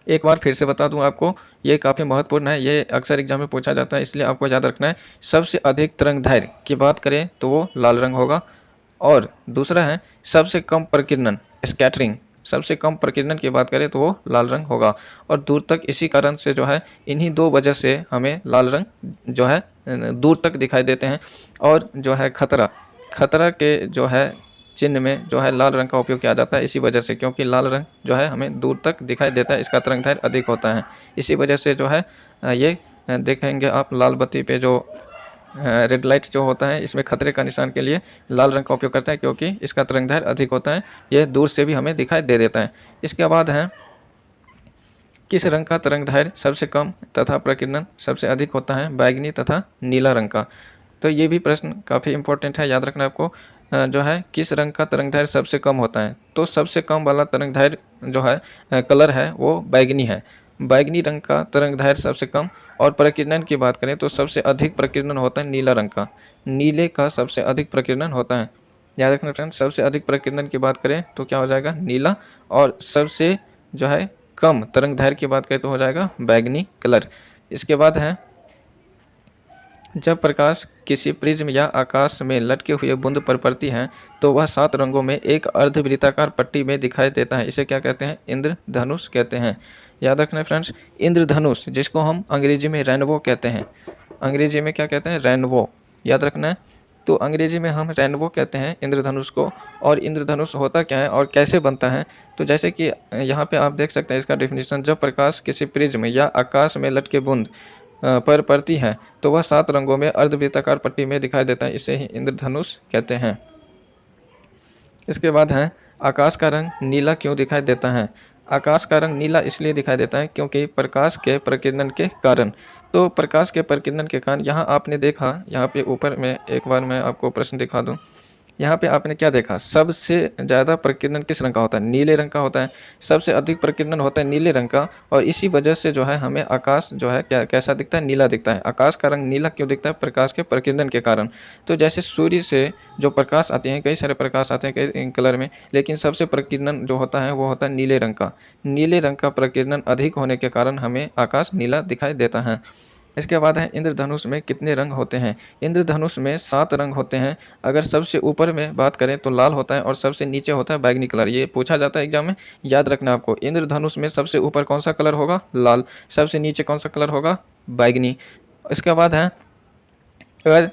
Speaker 1: एक बार फिर से बता दूं आपको, ये काफ़ी महत्वपूर्ण है, ये अक्सर एग्जाम में पूछा जाता है, इसलिए आपको याद रखना है। सबसे अधिक तरंगदैर्घ्य की बात करें तो वो लाल रंग होगा, और दूसरा है सबसे कम प्रकीर्णन स्कैटरिंग, सबसे कम प्रकीर्णन की बात करें तो वो लाल रंग होगा। और दूर तक इसी कारण से जो है इन्हीं दो वजह से हमें लाल रंग जो है दूर तक दिखाई देते हैं। और जो है खतरा के जो है चिन्ह में जो है लाल रंग का उपयोग किया जाता है इसी वजह से, क्योंकि लाल रंग जो है हमें दूर तक दिखाई देता है, इसका तरंगदैर्घ्य अधिक होता है। इसी वजह से जो है ये देखेंगे आप लाल बत्ती पे जो रेड लाइट जो होता है इसमें खतरे का निशान के लिए लाल रंग का उपयोग करते हैं, क्योंकि इसका तरंगदैर्घ्य अधिक होता है, यह दूर से भी हमें दिखाई दे देता है। इसके बाद है किस रंग का तरंगदैर्घ्य सबसे कम तथा प्रकीर्णन सबसे अधिक होता है? बैगनी तथा नीला रंग का। तो ये भी प्रश्न काफ़ी इंपॉर्टेंट है, याद रखना आपको। जो है किस रंग का तरंगदैर्घ्य सबसे कम होता है? तो सबसे कम वाला तरंगदैर्घ्य जो है कलर है वो बैगनी है। बैगनी रंग का तरंगदैर्घ्य सबसे कम। और प्रकीर्णन की बात करें तो सबसे अधिक प्रकीर्णन होता है नीला रंग का। नीले का सबसे अधिक प्रकीर्णन होता है। याद रखना फ्रेंड्स, सबसे अधिक प्रकीर्णन की बात करें तो क्या हो जाएगा? नीला। और सबसे जो है कम तरंगदैर्घ्य की बात करें तो हो जाएगा बैगनी कलर। इसके बाद है, जब प्रकाश किसी प्रिज्म या आकाश में लटके हुए बूंद पर पड़ती है तो वह 7 रंगों में एक अर्धवृत्ताकार पट्टी में दिखाई देता है। इसे क्या कहते हैं? इंद्रधनुष कहते हैं। याद रखना फ्रेंड्स, इंद्रधनुष जिसको हम अंग्रेजी में रेनबो कहते हैं। अंग्रेजी में क्या कहते हैं? रेनबो। याद रखना है। तो अंग्रेजी में हम रेनबो कहते हैं इंद्रधनुष को। और इंद्रधनुष होता क्या है और कैसे बनता है? तो जैसे कि यहाँ पे आप देख सकते हैं इसका डेफिनेशन, जब प्रकाश किसी प्रिज्म या आकाश में लटके बूंद पर पड़ती है तो वह 7 रंगों में अर्धवृत्ताकार पट्टी में दिखाई देता है। इसे ही इंद्रधनुष कहते हैं। इसके बाद है, आकाश का रंग नीला क्यों दिखाई देता है? आकाश का रंग नीला इसलिए दिखाई देता है क्योंकि प्रकाश के प्रकीर्णन के कारण। तो प्रकाश के प्रकीर्णन के कारण यहाँ आपने देखा, यहाँ पे ऊपर में एक बार मैं आपको प्रश्न दिखा दूँ। यहाँ पे आपने क्या देखा? सबसे ज़्यादा प्रकीर्णन किस रंग का होता है? नीले रंग का होता है। सबसे अधिक प्रकीर्णन होता है नीले रंग का। और इसी वजह से जो है हमें आकाश जो है कैसा दिखता है? नीला दिखता है। आकाश का रंग नीला क्यों दिखता है? प्रकाश के प्रकीर्णन के कारण। तो जैसे सूर्य से जो प्रकाश आते हैं, कई सारे प्रकाश आते हैं कई कलर में, लेकिन सबसे प्रकीर्णन जो होता है वो होता है नीले रंग का। नीले रंग का प्रकीर्णन अधिक होने के कारण हमें आकाश नीला दिखाई देता है। इसके बाद है, इंद्रधनुष में कितने रंग होते हैं? इंद्रधनुष में 7 रंग होते हैं। अगर सबसे ऊपर में बात करें तो लाल होता है और सबसे नीचे होता है बैगनी कलर। ये पूछा जाता है एग्जाम में, याद रखना आपको। इंद्रधनुष में सबसे ऊपर कौन सा कलर होगा? लाल। सबसे नीचे कौन सा कलर होगा? बैगनी। इसके बाद है, अगर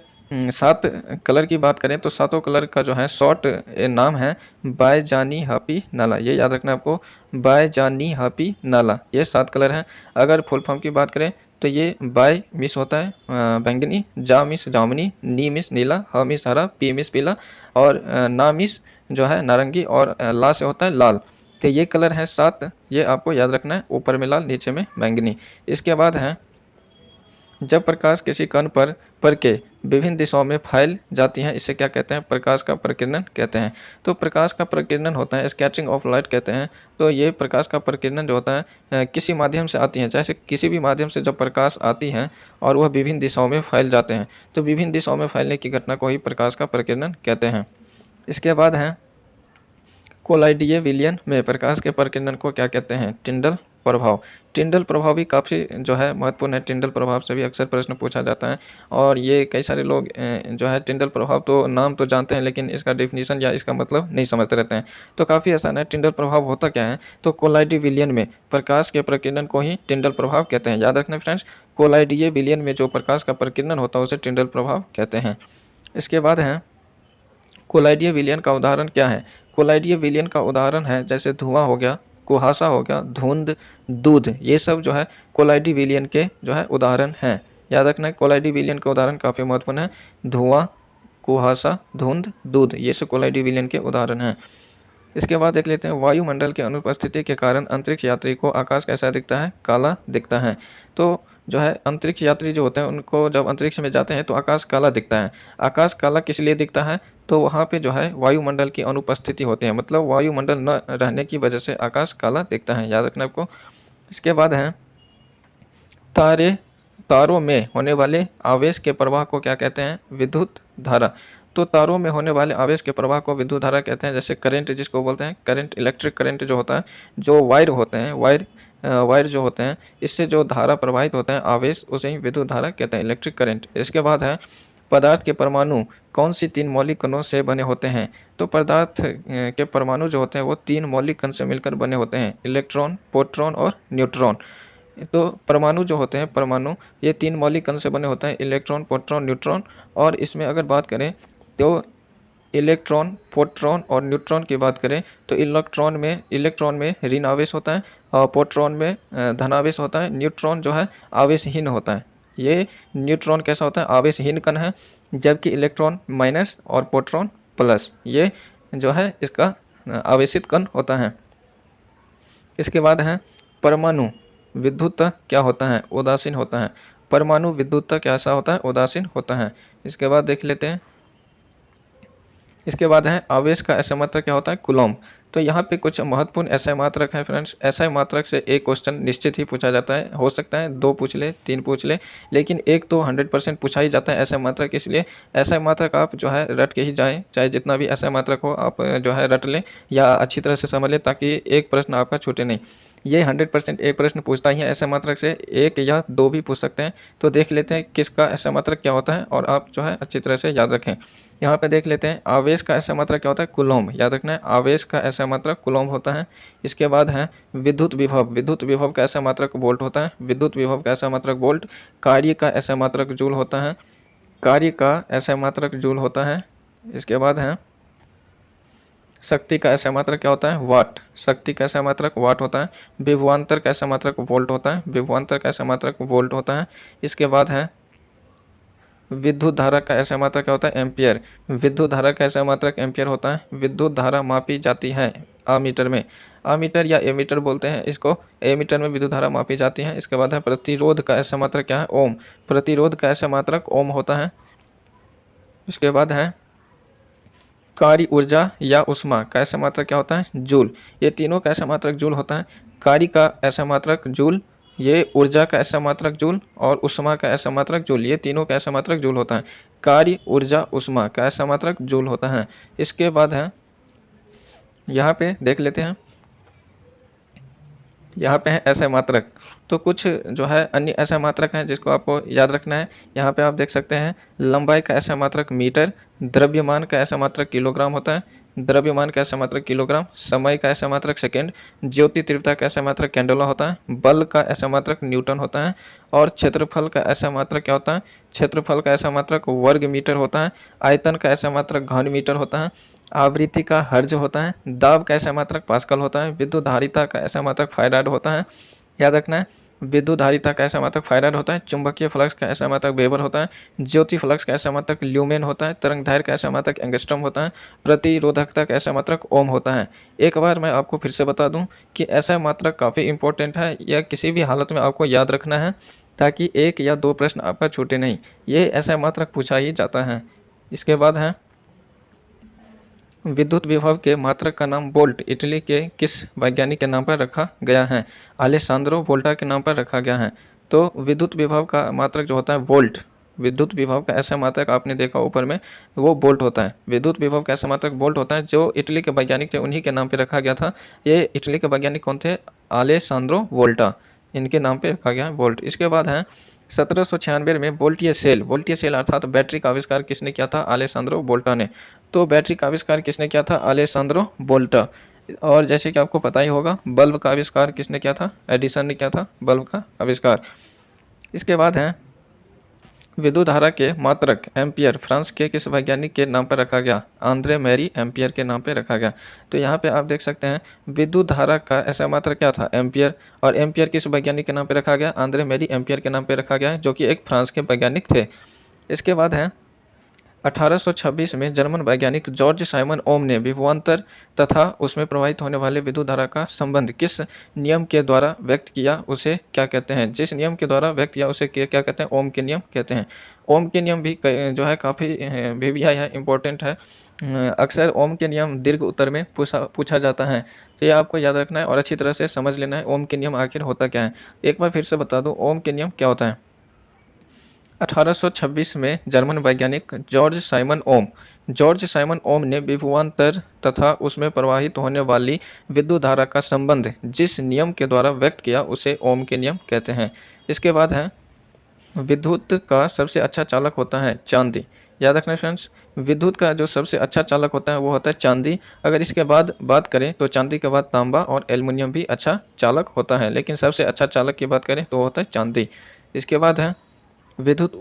Speaker 1: 7 कलर की बात करें तो सातों कलर का जो है शॉर्ट नाम है बायजानी हापी नाला। ये याद रखना आपको, बायजानी हापी नाला। ये 7 कलर हैं। अगर फुल फॉर्म की बात करें तो ये बाय मिस होता है बैंगनी, जा मिस जामुनी, नी मिस नीला, ह मिस हरा, पी मिस पीला, और ना मिस जो है नारंगी, और ला से होता है लाल। तो ये कलर है 7, ये आपको याद रखना है। ऊपर में लाल, नीचे में बैंगनी। इसके बाद है, जब प्रकाश किसी कण पर पड़ के विभिन्न दिशाओं में फैल जाती हैं, इसे क्या कहते हैं? प्रकाश का प्रकीर्णन कहते हैं। तो प्रकाश का प्रकीर्णन होता है स्कैटरिंग ऑफ लाइट कहते हैं। तो ये प्रकाश का प्रकीर्णन जो होता है किसी माध्यम से आती है, जैसे किसी भी माध्यम से जब प्रकाश आती है और वह विभिन्न दिशाओं में फैल जाते हैं, तो विभिन्न दिशाओं में फैलने की घटना को ही प्रकाश का प्रकीर्णन कहते हैं। इसके बाद है, कोलाइडीय विलयन में प्रकाश के प्रकीर्णन को क्या कहते हैं? टिंडल प्रभाव। टिंडल प्रभाव भी काफ़ी जो है महत्वपूर्ण है। टिंडल प्रभाव से भी अक्सर प्रश्न पूछा जाता है। और ये कई सारे लोग जो है टिंडल प्रभाव तो नाम तो जानते हैं लेकिन इसका डेफिनेशन या इसका मतलब नहीं समझते रहते हैं। तो काफ़ी आसान है। टिंडल प्रभाव होता क्या है? तो कोलाइडी विलयन में प्रकाश के प्रकीर्णन को ही टिंडल प्रभाव कहते हैं। याद रखना फ्रेंड्स, कोलाइडीय विलयन में जो प्रकाश का प्रकीर्णन होता है उसे टिंडल प्रभाव कहते हैं। इसके बाद है, कोलाइडीय विलयन का उदाहरण क्या है? कोलाइडीय विलयन का उदाहरण है जैसे धुआं हो गया, कुहासा हो गया, धुंध, दूध। ये सब जो है कोलाइडी विलयन के जो है उदाहरण हैं। याद रखना है, कोलाइडी विलयन के उदाहरण काफ़ी महत्वपूर्ण है। धुआं, कुहासा, धुंध, दूध, ये सब कोलाइडी विलयन के उदाहरण हैं। इसके बाद देख लेते हैं, वायुमंडल के अनुपस्थिति के कारण अंतरिक्ष यात्री को आकाश कैसा दिखता है? काला दिखता है। तो जो है अंतरिक्ष यात्री जो होते हैं उनको जब अंतरिक्ष में जाते हैं तो आकाश काला दिखता है। आकाश काला किस लिए दिखता है? तो वहाँ पे जो है वायुमंडल की अनुपस्थिति होती है, मतलब वायुमंडल न रहने की वजह से आकाश काला दिखता है। याद रखना आपको। इसके बाद है, तारों में होने वाले आवेश के प्रवाह को क्या कहते हैं? विद्युत धारा। तो तारों में होने वाले आवेश के प्रवाह को विद्युत धारा कहते हैं। जैसे करंट जिसको बोलते हैं, करंट, इलेक्ट्रिक करंट जो होता है, जो वायर होते हैं, वायर जो होते हैं, इससे जो धारा प्रवाहित होता है आवेश, उसे ही विद्युत धारा कहते हैं, इलेक्ट्रिक करंट। इसके बाद है, पदार्थ के परमाणु कौन सी 3 मौलिक कणों से बने होते हैं? तो पदार्थ के परमाणु जो होते हैं वो 3 मौलिक कण से मिलकर बने होते हैं, इलेक्ट्रॉन, प्रोटॉन और न्यूट्रॉन। तो परमाणु जो होते हैं, परमाणु ये 3 मौलिक कण से बने होते हैं, इलेक्ट्रॉन, प्रोटॉन, न्यूट्रॉन। और इसमें अगर बात करें तो इलेक्ट्रॉन, प्रोटॉन और न्यूट्रॉन की बात करें तो इलेक्ट्रॉन में ऋण आवेश होता है और प्रोटॉन में धनावेश होता है। न्यूट्रॉन जो है आवेशहीन होता है। ये न्यूट्रॉन कैसा होता है? आवेशहीन कण है, जबकि इलेक्ट्रॉन माइनस और प्रोटॉन प्लस, ये जो है इसका आवेशित कण होता है। इसके बाद है, परमाणु विद्युत क्या होता है? उदासीन होता है। परमाणु विद्युत कैसा होता है? उदासीन होता है। इसके बाद देख लेते हैं, इसके बाद है आवेश का SI मात्रक क्या होता है? कूलॉम। तो यहाँ पे कुछ महत्वपूर्ण SI मात्रक है फ्रेंड्स। SI मात्रक से एक क्वेश्चन निश्चित ही पूछा जाता है, हो सकता है 2 पूछ ले, 3 पूछ ले, लेकिन एक तो 100% पूछा ही जाता है SI मात्रक। इसलिए SI मात्रक आप जो है रट के ही जाएं, चाहे जितना भी SI मात्रक हो आप जो है रट लें या अच्छी तरह से समझ लें, ताकि एक प्रश्न आपका छूटे नहीं। ये 100% एक प्रश्न पूछता ही है SI मात्रक से, एक या 2 भी पूछ सकते हैं। तो देख लेते हैं किसका SI मात्रक क्या होता है और आप जो है अच्छी तरह से याद रखें। यहाँ पे देख लेते हैं आवेश का SI मात्रक क्या होता है? कूलॉम। याद रखना है, आवेश का SI मात्रक कूलॉम होता है। इसके बाद है विद्युत विभव। विद्युत विभव का SI मात्रक वोल्ट होता है। विद्युत विभव का SI मात्रक वोल्ट। कार्य का SI मात्रक जूल होता है। कार्य का SI मात्रक जूल होता है। इसके बाद है शक्ति का SI मात्रक क्या होता है? वाट। शक्ति का SI मात्रक वाट होता है। विभवांतर का SI मात्रक वोल्ट होता है। विभवांतर का SI मात्रक वोल्ट होता है। इसके बाद है विद्युत धारा का SI मात्रक क्या होता है? एम्पियर। विद्युत धारा का SI मात्रक एम्पियर होता है। विद्युत धारा मापी जाती है आमीटर में। आमीटर या एमीटर बोलते हैं इसको। एमीटर में विद्युत धारा मापी जाती है। इसके बाद है प्रतिरोध का SI मात्रक क्या है? ओम। प्रतिरोध का SI मात्रक ओम होता है। इसके बाद है कार्य ऊर्जा या उष्मा का SI मात्रक क्या होता है? जूल। ये तीनों का SI मात्रक जूल होता है। कार्य का SI मात्रक जूल, ये ऊर्जा का SI मात्रक जूल और उष्मा का SI मात्रक जूल, ये तीनों का SI मात्रक जूल होता है। कार्य ऊर्जा उष्मा का SI मात्रक जूल होता है। इसके बाद है यहाँ पे देख लेते हैं, यहाँ पे है SI मात्रक। तो कुछ जो है अन्य SI मात्रक हैं जिसको आपको याद रखना है। यहाँ पे आप देख सकते हैं लंबाई का SI मात्रक मीटर, द्रव्यमान का SI मात्रक किलोग्राम होता है। द्रव्यमान का SI मात्रक किलोग्राम, समय का SI मात्रक सेकेंड, ज्योति तीव्रता का SI मात्रक कैंडेला होता है, बल का SI मात्रक न्यूटन होता है और क्षेत्रफल का SI मात्रक क्या होता है? क्षेत्रफल का SI मात्रक वर्ग मीटर होता है। आयतन का SI मात्रक घन मीटर होता है। आवृत्ति का हर्ज होता है। दाब का SI मात्रक पास्कल होता है। विद्युत धारिता का SI मात्रक फाराड होता है। याद रखना है, विद्युत धारिता का SI मात्रक फाराड होता है। चुंबकीय फ्लक्स का SI मात्रक वेबर होता है। ज्योति फ्लक्स का SI मात्रक ल्यूमेन होता है। तरंगदैर्घ्य का SI मात्रक एंगस्ट्रम होता है। प्रतिरोधकता का SI मात्रक ओम होता है। एक बार मैं आपको फिर से बता दूं कि SI मात्रक काफ़ी इंपॉर्टेंट है, यह किसी भी हालत में आपको याद रखना है ताकि एक या 2 प्रश्न आपका छूटे नहीं। ये SI मात्रक पूछा ही जाता है। इसके बाद है विद्युत विभव के मात्रक का नाम वोल्ट इटली के किस वैज्ञानिक के नाम पर रखा गया है? अलेसांद्रो वोल्टा के नाम पर रखा गया है। तो विद्युत विभव का मात्रक जो होता है वोल्ट, विद्युत विभव का SI मात्रक आपने देखा ऊपर में, वो वोल्ट होता है। विद्युत विभव का SI मात्रक वोल्ट होता है। जो इटली के वैज्ञानिक थे उन्हीं के नाम पर रखा गया था। ये इटली के वैज्ञानिक कौन थे? अलेसांद्रो वोल्टा, इनके नाम पर रखा गया है वोल्ट। इसके बाद है 1796 में वोल्टीय सेल अर्थात बैटरी का आविष्कार किसने किया था? अलेसांद्रो वोल्टा ने। तो बैटरी का आविष्कार किसने किया था? अलेसांद्रो वोल्टा। और जैसे कि आपको पता ही होगा बल्ब का आविष्कार किसने किया था? एडिसन ने किया था बल्ब का आविष्कार। इसके बाद है विद्युत धारा के मात्रक एम्पियर फ्रांस के किस वैज्ञानिक के नाम पर रखा गया? आंद्रे मैरी एम्पियर के नाम पर रखा गया। तो यहाँ पे आप देख सकते हैं विद्युत धारा का SI मात्रक क्या था? एम्पियर। और एम्पियर किस वैज्ञानिक के नाम पर रखा गया? आंद्रे मैरी एम्पियर के नाम पर रखा गया है, जो कि एक फ्रांस के वैज्ञानिक थे। इसके बाद है 1826 में जर्मन वैज्ञानिक जॉर्ज साइमन ओम ने विभवांतर तथा उसमें प्रवाहित होने वाले विद्युत धारा का संबंध किस नियम के द्वारा व्यक्त किया, उसे क्या कहते हैं? जिस नियम के द्वारा व्यक्त किया उसे क्या कहते हैं? ओम के नियम कहते हैं। ओम के नियम भी जो है काफ़ी VVI है, इम्पोर्टेंट है। अक्सर ओम के नियम दीर्घ उत्तर में पूछा जाता है। तो ये आपको याद रखना है और अच्छी तरह से समझ लेना है ओम के नियम आखिर होता क्या है। एक बार फिर से बता दूँ ओम के नियम क्या होता है। 1826 में जर्मन वैज्ञानिक जॉर्ज साइमन ओम ने विभवांतर तथा उसमें प्रवाहित होने वाली विद्युत धारा का संबंध जिस नियम के द्वारा व्यक्त किया उसे ओम के नियम कहते हैं। इसके बाद है विद्युत का सबसे अच्छा चालक होता है चांदी। याद रखना फ्रेंड्स, विद्युत का जो सबसे अच्छा चालक होता है वो होता है चांदी। अगर इसके बाद बात करें तो चांदी के बाद तांबा और एल्युमिनियम भी अच्छा चालक होता है, लेकिन सबसे अच्छा चालक की बात करें तो वो होता है चांदी। इसके बाद है विद्युत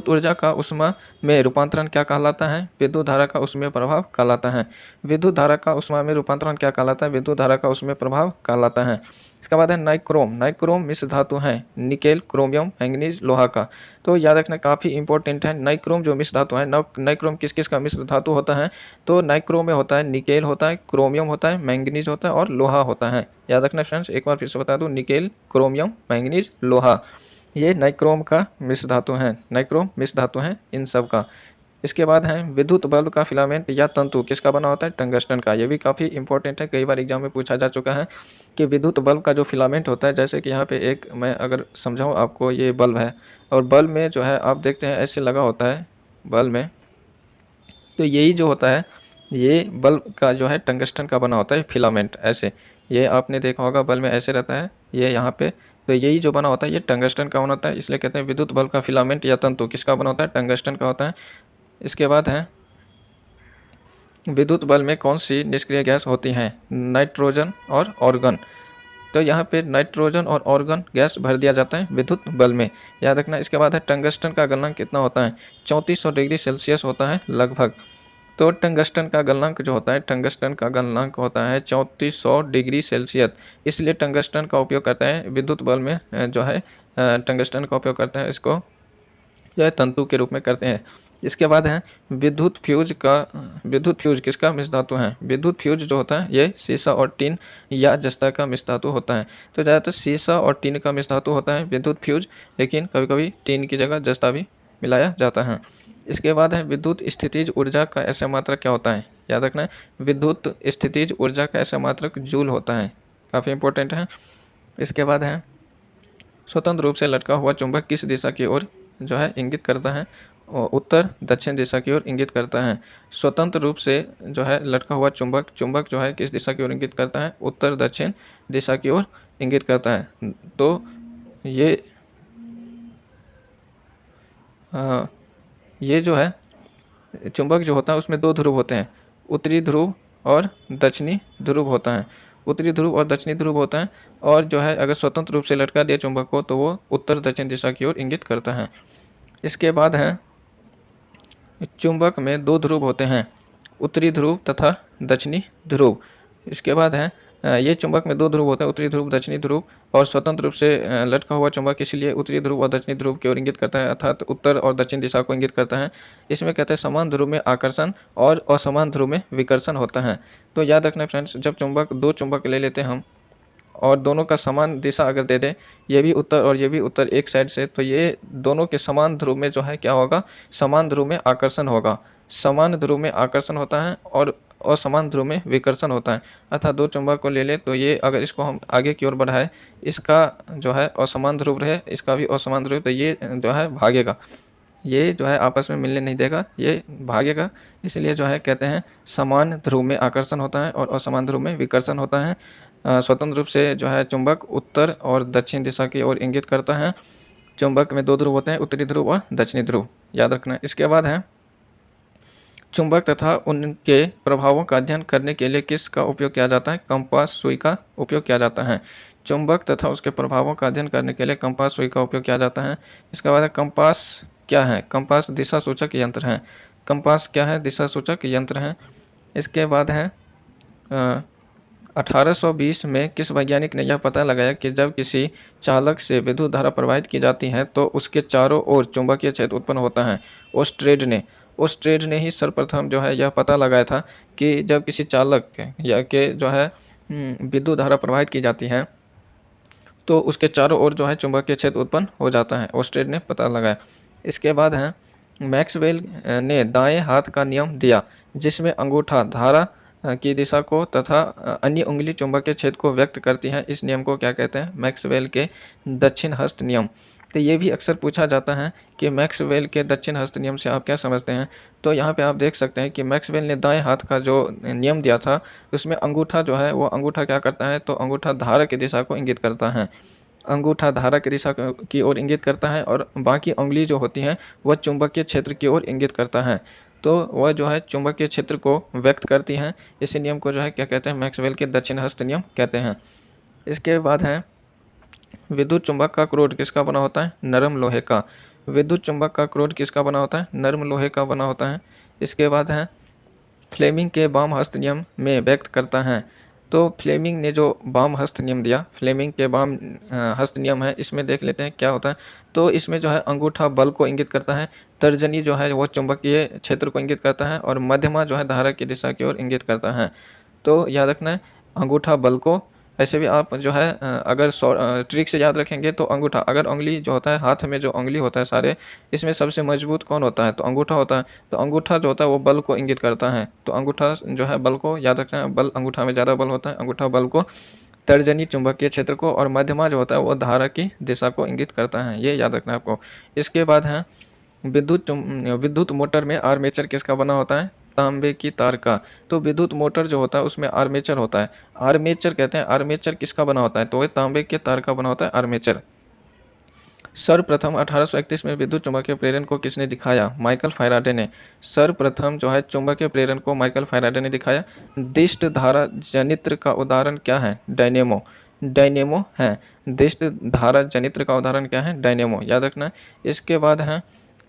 Speaker 1: ऊर्जा का ऊष्मा में रूपांतरण क्या कहलाता है? विद्युत धारा का ऊष्मीय प्रभाव कहलाता है। विद्युत धारा का ऊष्मा में रूपांतरण क्या कहलाता है? विद्युत धारा का ऊष्मीय प्रभाव कहलाता है। इसके बाद है नाइक्रोम। नाइक्रोम मिश्र धातु हैं निकेल, क्रोमियम, मैंगनीज, लोहा का। तो याद रखना काफ़ी इंपॉर्टेंट है। नाइक्रोम जो मिश्र धातु है, नाइक्रोम किस किस का मिश्र धातु होता है? तो नाइक्रोम में होता है निकेल होता है, क्रोमियम होता है, मैंगनीज होता है और लोहा होता है। याद रखना फ्रेंड्स, एक बार फिर से बता दूं, निकेल, क्रोमियम, मैंगनीज, लोहा, ये नाइक्रोम का मिश्र धातु हैं। नाइक्रोम मिश्र धातु हैं इन सब का। इसके बाद है विद्युत बल्ब का फिलामेंट या तंतु किसका बना होता है? टंगस्टन का। ये भी काफ़ी इंपॉर्टेंट है, कई बार एग्जाम में पूछा जा चुका है कि विद्युत बल्ब का जो फिलामेंट होता है, जैसे कि यहाँ पे एक मैं अगर समझाऊँ आपको, ये बल्ब है और बल्ब में जो है आप देखते हैं ऐसे लगा होता है बल्ब में, तो यही जो होता है ये बल्ब का जो है टंगस्टन का बना होता है फिलामेंट। ऐसे ये आपने देखा होगा बल्ब में ऐसे रहता है ये यहाँ पे, तो यही जो बना होता है ये टंगस्टन का बना होता है, इसलिए कहते हैं विद्युत बल्ब का फिलामेंट या तंतु किसका बना होता है? टंगस्टन का होता है। इसके बाद है विद्युत बल्ब में कौन सी निष्क्रिय गैस होती हैं? नाइट्रोजन और ऑर्गन। तो यहाँ पे नाइट्रोजन और ऑर्गन गैस भर दिया जाता है विद्युत बल्ब में, याद रखना। इसके बाद है टंगस्टन का गलनांक कितना होता है? 3400 डिग्री सेल्सियस होता है लगभग। तो टंगस्टन का गलनांक जो होता है, टंगस्टन का गलनांक होता है 3400 डिग्री सेल्सियस, इसलिए टंगस्टन का उपयोग करते हैं विद्युत बल्ब में, जो है टंगस्टन का उपयोग करते हैं, इसको जो है तंतु के रूप में करते हैं। इसके बाद है विद्युत फ्यूज किसका मिश्र धातु है? विद्युत फ्यूज जो होता है ये सीसा और टीन या जस्ता का मिश्र धातु होता है। तो ज़्यादातर सीसा और टीन का मिश्र धातु होता है विद्युत फ्यूज, लेकिन कभी कभी टीन की जगह जस्ता भी मिलाया जाता है। इसके बाद है विद्युत स्थितिज ऊर्जा का ऐसा मात्रक क्या होता है? याद रखना है, विद्युत स्थितिज ऊर्जा का ऐसा मात्रक जूल होता है, काफ़ी इंपॉर्टेंट है। इसके बाद है स्वतंत्र रूप से लटका हुआ चुंबक किस दिशा की ओर जो है इंगित करता है? और उत्तर दक्षिण दिशा की ओर इंगित करता है। स्वतंत्र रूप से जो है लटका हुआ चुंबक जो है किस दिशा की ओर इंगित करता है? उत्तर दक्षिण दिशा की ओर इंगित करता है। तो ये जो है चुंबक जो होता है उसमें दो ध्रुव होते हैं, उत्तरी ध्रुव और दक्षिणी ध्रुव होता है। उत्तरी ध्रुव और दक्षिणी ध्रुव होता है, और जो है अगर स्वतंत्र रूप से लटका दिया चुंबक को तो वो उत्तर दक्षिण दिशा की ओर इंगित करता है। इसके बाद है चुंबक में दो ध्रुव होते हैं, उत्तरी ध्रुव तथा दक्षिणी ध्रुव। इसके बाद है ये चुंबक में दो ध्रुव होते हैं, उत्तरी ध्रुव, दक्षिणी ध्रुव, और स्वतंत्र रूप से लटका हुआ चुंबक इसलिए उत्तरी ध्रुव और दक्षिणी ध्रुव की ओर इंगित करता है, अर्थात उत्तर और दक्षिण दिशा को इंगित करता है। इसमें कहते हैं समान ध्रुव में आकर्षण और असमान ध्रुव में विकर्षण होता है। तो याद रखना फ्रेंड्स, जब दो चुंबक ले लेते हैं हम और दोनों का समान दिशा अगर दे दें, ये भी उत्तर और ये भी उत्तर एक साइड से, तो ये दोनों के समान ध्रुव में जो है क्या होगा? समान ध्रुव में आकर्षण होगा। समान ध्रुव में आकर्षण होता है और असमान ध्रुव में विकर्षण होता है। अर्थात दो चुंबक को ले ले तो ये अगर इसको हम आगे की ओर बढ़ाएं, इसका जो है असमान ध्रुव रहे, इसका भी असमान ध्रुव, तो ये जो है भागेगा, ये जो है आपस में मिलने नहीं देगा, ये भागेगा। इसलिए जो है कहते हैं समान ध्रुव में आकर्षण होता है और असमान ध्रुव में विकर्षण होता है। स्वतंत्र रूप से जो है चुंबक उत्तर और दक्षिण दिशा की ओर इंगित करता है। चुंबक में दो ध्रुव होते हैं, उत्तरी ध्रुव और दक्षिणी ध्रुव, याद रखना। इसके बाद है चुंबक तथा उनके प्रभावों का अध्ययन करने के लिए किसका उपयोग किया जाता है? कंपास सुई का उपयोग किया जाता है। चुंबक तथा उसके प्रभावों का अध्ययन करने के लिए कंपास सुई का उपयोग किया जाता है। इसके बाद है कंपास क्या है? कंपास दिशा सूचक यंत्र है। कंपास क्या है? दिशा सूचक यंत्र है। इसके बाद है 1820 में किस वैज्ञानिक ने यह पता लगाया कि जब किसी चालक से विद्युत धारा प्रवाहित की जाती है तो उसके चारों ओर चुंबकीय क्षेत्र उत्पन्न होता है? ओस्ट्रेड ने ही सर्वप्रथम जो है यह पता लगाया था कि जब किसी चालक या के जो है विद्युत धारा प्रवाहित की जाती है तो उसके चारों ओर जो है चुंबकीय क्षेत्र उत्पन्न हो जाता है। ओस्ट्रेड ने पता लगाया। इसके बाद है मैक्सवेल ने दाएं हाथ का नियम दिया जिसमें अंगूठा धारा की दिशा को तथा अन्य उंगली चुंबकीय क्षेत्र को व्यक्त करती है। इस नियम को क्या कहते हैं? मैक्सवेल के दक्षिण हस्त नियम। तो ये भी अक्सर पूछा जाता है कि मैक्सवेल के दक्षिण हस्त नियम से आप क्या समझते हैं? तो यहाँ पे आप देख सकते हैं कि मैक्सवेल ने दाएं हाथ का जो नियम दिया था उसमें अंगूठा जो है वो अंगूठा क्या करता है? तो अंगूठा धारा की दिशा को इंगित करता है, अंगूठा धारा की दिशा की ओर इंगित करता है और बाकी उंगली जो होती हैं वह चुंबकीय क्षेत्र की ओर इंगित करता है। तो वह जो है चुंबकीय क्षेत्र को व्यक्त करती हैं। इसी नियम को जो है क्या कहते हैं? मैक्सवेल के दक्षिण हस्त नियम कहते हैं। इसके बाद है विद्युत चुंबक का क्रोड किसका बना होता है? नरम लोहे का। विद्युत चुंबक का क्रोड किसका बना होता है? नरम लोहे का बना होता है। इसके बाद है फ्लेमिंग के वाम हस्त नियम में व्यक्त करता है तो फ्लेमिंग ने जो बाम हस्त नियम दिया, फ्लेमिंग के बाम हस्त नियम है, इसमें देख लेते हैं क्या होता है। तो इसमें जो है अंगूठा बल को इंगित करता है, तर्जनी जो है वो चुंबकीय क्षेत्र को इंगित करता है, और मध्यमा जो है धारा की दिशा की ओर इंगित करता है। तो याद रखना है अंगूठा बल को। ऐसे भी आप जो है अगर ट्रिक से याद रखेंगे तो अंगूठा, अगर उंगली जो होता है हाथ में जो उंगली होता है सारे, इसमें सबसे मजबूत कौन होता है, तो अंगूठा होता है। तो अंगूठा जो होता है वो बल को इंगित करता है, तो अंगूठा जो है बल को याद रखना है, बल अंगूठा में ज़्यादा बल होता है, अंगूठा बल को, तर्जनी चुंबकीय क्षेत्र को, और मध्यमा जो होता है वो धारा की दिशा को इंगित करता है, ये याद रखना है आपको। इसके बाद है विद्युत मोटर में आर्मेचर किसका बना होता है, तांबे की तार का। तो विद्युत मोटर जो होता है उसमें आर्मेचर होता है, आर्मेचर कहते हैं। आर्मेचर किसका बना होता है, तो ये तांबे के तार का बना होता है आर्मेचर। सर्वप्रथम 1831 में विद्युत चुंबकीय प्रेरण को किसने दिखाया, माइकल फैराडे ने। सर्वप्रथम जो है चुंबकीय प्रेरण को माइकल फैराडे ने दिखाया। दिष्ट धारा जनित्र का उदाहरण क्या है, डायनेमो। डायनेमो है, दिष्ट धारा जनित्र का उदाहरण क्या है, डायनेमो, याद रखना है। इसके बाद है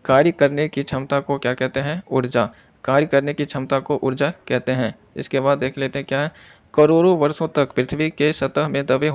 Speaker 1: कार्य करने की क्षमता को क्या कहते हैं, ऊर्जा। कार्य करने की क्षमता को ऊर्जा कहते हैं। इसके बाद देख लेते हैं क्या है। करोड़ों वर्षों तक पृथ्वी के सतह में दबे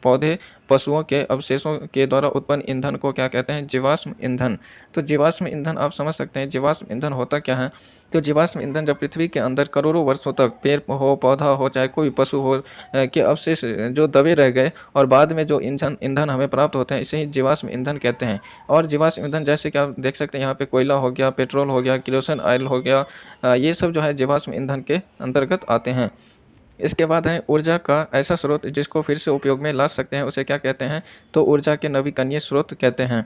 Speaker 1: पौधे पशुओं के अवशेषों के द्वारा उत्पन्न ईंधन को क्या कहते हैं, जीवाश्म ईंधन। तो जीवाश्म ईंधन आप समझ सकते हैं, जीवाश्म ईंधन होता क्या है। तो जीवाश्म ईंधन जब पृथ्वी के अंदर करोड़ों वर्षों तक पेड़ हो, पौधा हो, चाहे कोई पशु हो के अवशेष जो दबे रह गए और बाद में जो ईंधन ईंधन हमें प्राप्त होते हैं, इसे ही जीवाश्म ईंधन कहते हैं। और जीवाश्म ईंधन जैसे कि आप देख सकते हैं यहाँ पे कोयला हो गया, पेट्रोल हो गया, किरोसिन ऑयल हो गया, ये सब जो है जीवाश्म ईंधन के अंतर्गत आते हैं। इसके बाद है ऊर्जा का ऐसा स्रोत जिसको फिर से उपयोग में ला सकते हैं, उसे क्या कहते हैं, तो ऊर्जा के नवीकरणीय स्रोत कहते हैं।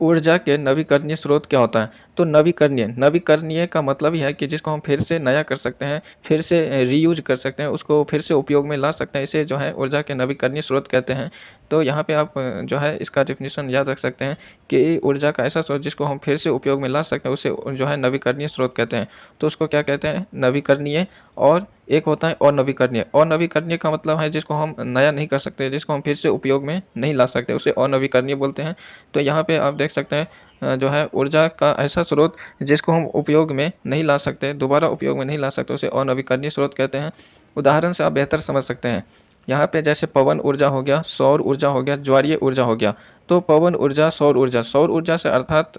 Speaker 1: ऊर्जा के नवीकरणीय स्रोत क्या होता है, तो नवीकरणीय, नवीकरणीय का मतलब ही है कि जिसको हम फिर से नया कर सकते हैं, फिर से रीयूज कर सकते हैं, उसको फिर से उपयोग में ला सकते हैं, इसे जो है ऊर्जा के नवीकरणीय स्रोत कहते हैं। तो यहाँ पे आप जो है इसका डेफिनेशन याद रख सकते हैं कि ऊर्जा का ऐसा स्रोत जिसको हम फिर से उपयोग में ला सकते हैं, उसे जो है नवीकरणीय स्रोत कहते हैं। तो उसको क्या कहते हैं, नवीकरणीय। और एक होता है अनवीकरणीय। अनवीकरणीय का मतलब है जिसको हम नया नहीं कर सकते, जिसको हम फिर से उपयोग में नहीं ला सकते, उसे अनवीकरणीय बोलते हैं। तो यहाँ पे आप देख सकते हैं जो है ऊर्जा का ऐसा स्रोत जिसको हम उपयोग में नहीं ला सकते, दोबारा उपयोग में नहीं ला सकते, उसे अनवीकरणीय स्रोत कहते हैं। उदाहरण से आप बेहतर समझ सकते हैं, यहाँ पे जैसे पवन ऊर्जा हो गया, सौर ऊर्जा हो गया, ज्वारीय ऊर्जा हो गया। तो पवन ऊर्जा, सौर ऊर्जा, सौर ऊर्जा से अर्थात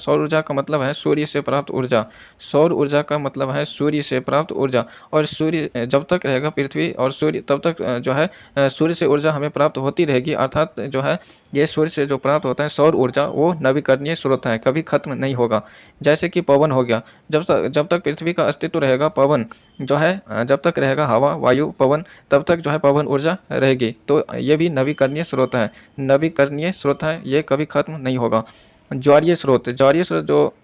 Speaker 1: सौर ऊर्जा का मतलब है सूर्य से प्राप्त ऊर्जा। सौर ऊर्जा का मतलब है सूर्य से प्राप्त ऊर्जा। और सूर्य जब तक रहेगा पृथ्वी और सूर्य, तब तक जो है सूर्य से ऊर्जा हमें प्राप्त होती रहेगी, अर्थात जो है ये सूर्य से जो प्राप्त होता है सौर ऊर्जा, वो नवीकरणीय स्रोत है, कभी खत्म नहीं होगा। जैसे कि पवन हो गया, जब तक पृथ्वी का अस्तित्व रहेगा, पवन जो है जब तक रहेगा, हवा, वायु, पवन, तब तक जो है पवन ऊर्जा रहेगी। तो ये भी नवीकरणीय स्रोत है, नवीकरणीय स्रोत है, ये कभी खत्म नहीं होगा। ज्वारीय स्रोत, ज्वारीय स्रोत जो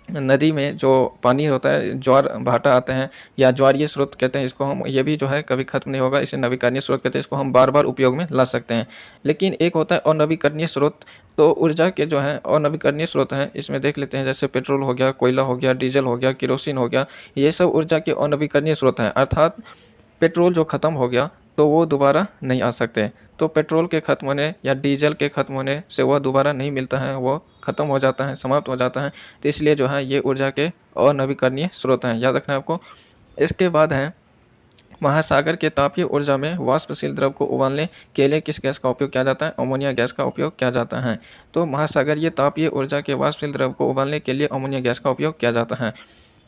Speaker 1: नदी में जो पानी होता है, ज्वार भाटा आते हैं, या ज्वारीय स्रोत कहते हैं इसको हम, ये भी जो है कभी खत्म नहीं होगा, इसे नवीकरणीय स्रोत कहते हैं, इसको हम बार बार उपयोग में ला सकते हैं। लेकिन एक होता है अनवीकरणीय स्रोत। तो ऊर्जा के जो है अनवीकरणीय स्रोत हैं, इसमें देख लेते हैं जैसे पेट्रोल हो गया, कोयला हो गया, डीजल हो गया, केरोसिन हो गया, ये सब ऊर्जा के अनवीकरणीय स्रोत हैं। अर्थात पेट्रोल जो ख़त्म हो गया तो वो दोबारा नहीं आ सकते। तो पेट्रोल के ख़त्म होने या डीजल के ख़त्म होने से वह दोबारा नहीं मिलता है, वो ख़त्म हो जाता है, समाप्त हो जाता है। तो इसलिए जो है ये ऊर्जा के अनवीकरणीय स्रोत हैं, याद रखना है आपको। इसके बाद है महासागर के तापीय ऊर्जा में वाष्पशील द्रव को उबालने के लिए किस गैस का उपयोग किया जाता है, अमोनिया गैस का उपयोग किया जाता है। तो महासागरीय तापीय ऊर्जा के वाष्पशील द्रव को उबालने के लिए अमोनिया गैस का उपयोग किया जाता है।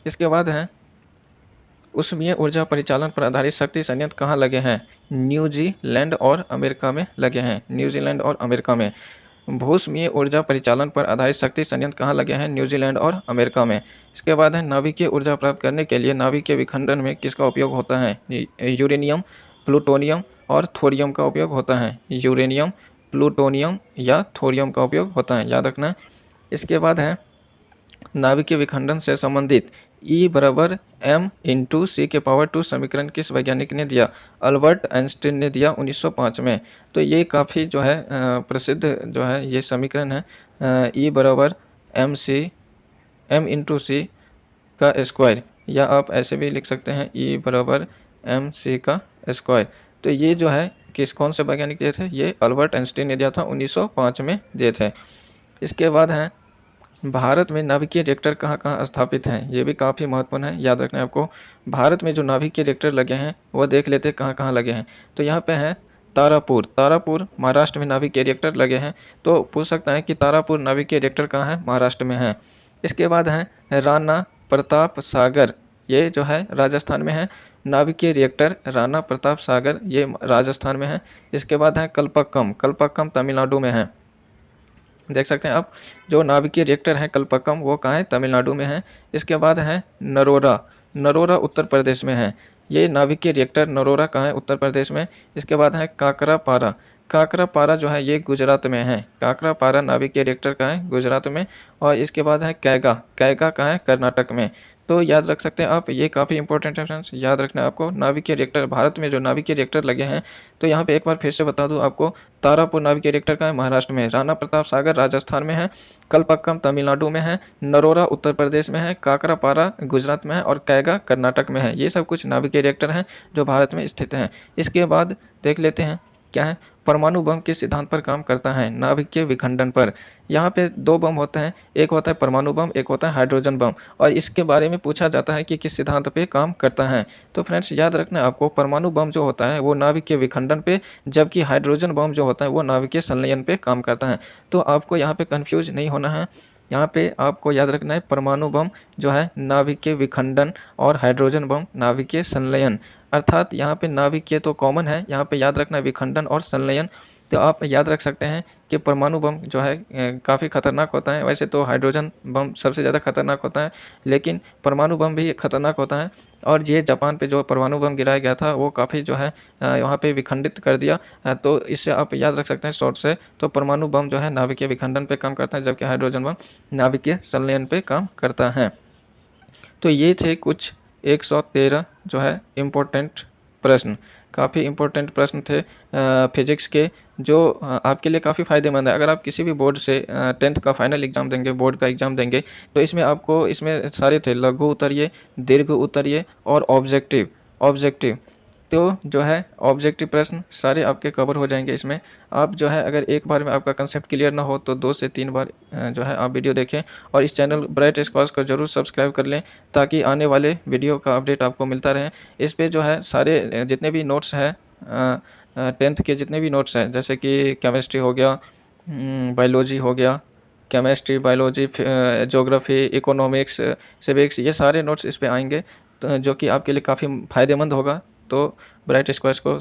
Speaker 1: इसके बाद है उष्मीय ऊर्जा परिचालन पर आधारित शक्ति संयंत्र कहाँ लगे हैं, न्यूजीलैंड और अमेरिका में लगे हैं, न्यूजीलैंड और अमेरिका में। भूस्मीय ऊर्जा परिचालन पर आधारित शक्ति संयंत्र कहाँ लगे हैं, न्यूजीलैंड और अमेरिका में। इसके बाद है नाभिकीय ऊर्जा प्राप्त करने के लिए नाभिकीय विखंडन में किसका उपयोग होता है, यूरेनियम, प्लूटोनियम और थोरियम का उपयोग होता है। यूरेनियम, प्लूटोनियम या थोरियम का उपयोग होता है, याद रखना। इसके बाद है नाभिकीय विखंडन से संबंधित E बराबर m/c² समीकरण किस वैज्ञानिक ने दिया, अल्बर्ट आइंस्टीन ने दिया 1905 में। तो ये काफ़ी जो है प्रसिद्ध जो है ये समीकरण है, E बराबर m/c², या आप ऐसे भी लिख सकते हैं E बराबर mc²। तो ये जो है कौन से वैज्ञानिक दिए थे, ये अल्बर्ट आइंस्टीन ने दिया था, 1905 में दिए थे। इसके बाद है भारत में नाभिकीय रिएक्टर कहाँ कहाँ स्थापित हैं, ये भी काफ़ी महत्वपूर्ण है, याद रखना है आपको। भारत में जो नाभिकीय रिएक्टर लगे हैं वो देख लेते हैं कहाँ कहाँ लगे हैं। तो यहाँ पे है तारापुर महाराष्ट्र में नाभिकीय रिएक्टर लगे हैं। तो पूछ सकता है कि तारापुर नाभिकीय रिएक्टर कहाँ है, महाराष्ट्र में है। इसके बाद है राणा प्रताप सागर, ये जो है राजस्थान में है। नाभिकीय रिएक्टर राणा प्रताप सागर ये राजस्थान में है। इसके बाद है कल्पक्कम तमिलनाडु में है। देख सकते हैं आप, जो नाभिकीय रिएक्टर है कल्पक्कम वो कहाँ है, तमिलनाडु में है। इसके बाद है नरोरा उत्तर प्रदेश में है। ये नाभिकीय रिएक्टर नरोरा कहाँ है, उत्तर प्रदेश में। इसके बाद है काकरापारा जो है ये गुजरात में है। काकरापारा नाभिकीय रिएक्टर कहाँ है, गुजरात में। और इसके बाद है कैगा कहाँ है, कर्नाटक में। तो याद रख सकते हैं आप, ये काफ़ी इंपॉर्टेंट है फ्रेंड्स, याद रखना है आपको। नाभिकीय रिएक्टर भारत में जो नाभिकीय रिएक्टर लगे हैं, तो यहाँ पे एक बार फिर से बता दूं आपको, तारापुर नाभिकीय रिएक्टर का है महाराष्ट्र में, राणा प्रताप सागर राजस्थान में है, कल्पक्कम तमिलनाडु में है, नरोरा उत्तर प्रदेश में है, काकरापारा गुजरात में है और कैगा कर्नाटक में है। ये सब कुछ नाभिकीय रिएक्टर हैं जो भारत में स्थित हैं। इसके बाद देख लेते हैं क्या है, परमाणु बम किस सिद्धांत पर काम करता है, नाभिकीय विखंडन पर। यहाँ पे दो बम होते हैं, एक होता है परमाणु बम, एक होता है हाइड्रोजन बम, और इसके बारे में पूछा जाता है कि किस सिद्धांत पे काम करता है। तो फ्रेंड्स याद रखना है आपको, परमाणु बम जो होता है वो नाभिकीय विखंडन पे, जबकि हाइड्रोजन बम जो होता है वो नाभिकीय संलयन पे काम करता है। तो आपको यहाँ पे कन्फ्यूज नहीं होना है, यहाँ पे आपको याद रखना है परमाणु बम जो है नाभिकीय विखंडन और हाइड्रोजन बम नाभिकीय संलयन। अर्थात यहाँ पे नाभिकीय तो कॉमन है, यहाँ पे याद रखना है विखंडन और संलयन। तो आप याद रख सकते हैं कि परमाणु बम जो है काफ़ी खतरनाक होता है। वैसे तो हाइड्रोजन बम सबसे ज़्यादा खतरनाक होता है, लेकिन परमाणु बम भी खतरनाक होता है। और ये जापान पे जो परमाणु बम गिराया गया था वो काफ़ी जो है वहाँ पे विखंडित कर दिया। तो इससे आप याद रख सकते हैं शॉर्ट से, तो परमाणु बम जो है नाभिकीय विखंडन पे काम करता है, जबकि हाइड्रोजन बम नाभिकीय संलयन पे काम करता है। तो ये थे कुछ 113 जो है इम्पोर्टेंट प्रश्न, काफ़ी इम्पोर्टेंट प्रश्न थे फिजिक्स के, जो आपके लिए काफ़ी फ़ायदेमंद है। अगर आप किसी भी बोर्ड से 10th का फाइनल एग्ज़ाम देंगे, बोर्ड का एग्ज़ाम देंगे, तो इसमें आपको इसमें सारे थे, लघु उत्तरीय, दीर्घ उत्तरीय और ऑब्जेक्टिव। तो जो है ऑब्जेक्टिव प्रश्न सारे आपके कवर हो जाएंगे इसमें। आप जो है अगर एक बार में आपका कंसेप्ट क्लियर ना हो तो 2 से 3 बार जो है आप वीडियो देखें, और इस चैनल ब्राइट स्कॉलर्स को जरूर सब्सक्राइब कर लें, ताकि आने वाले वीडियो का अपडेट आपको मिलता रहे। इस पे जो है सारे जितने भी नोट्स हैं 10th के जितने भी नोट्स हैं, जैसे कि केमिस्ट्री हो गया, बायोलॉजी हो गया, chemistry, biology, geography, economics, civics, ये सारे नोट्स इस पे आएंगे, तो जो कि आपके लिए काफ़ी फ़ायदेमंद होगा। तो ब्राइट स्क्वायर्स को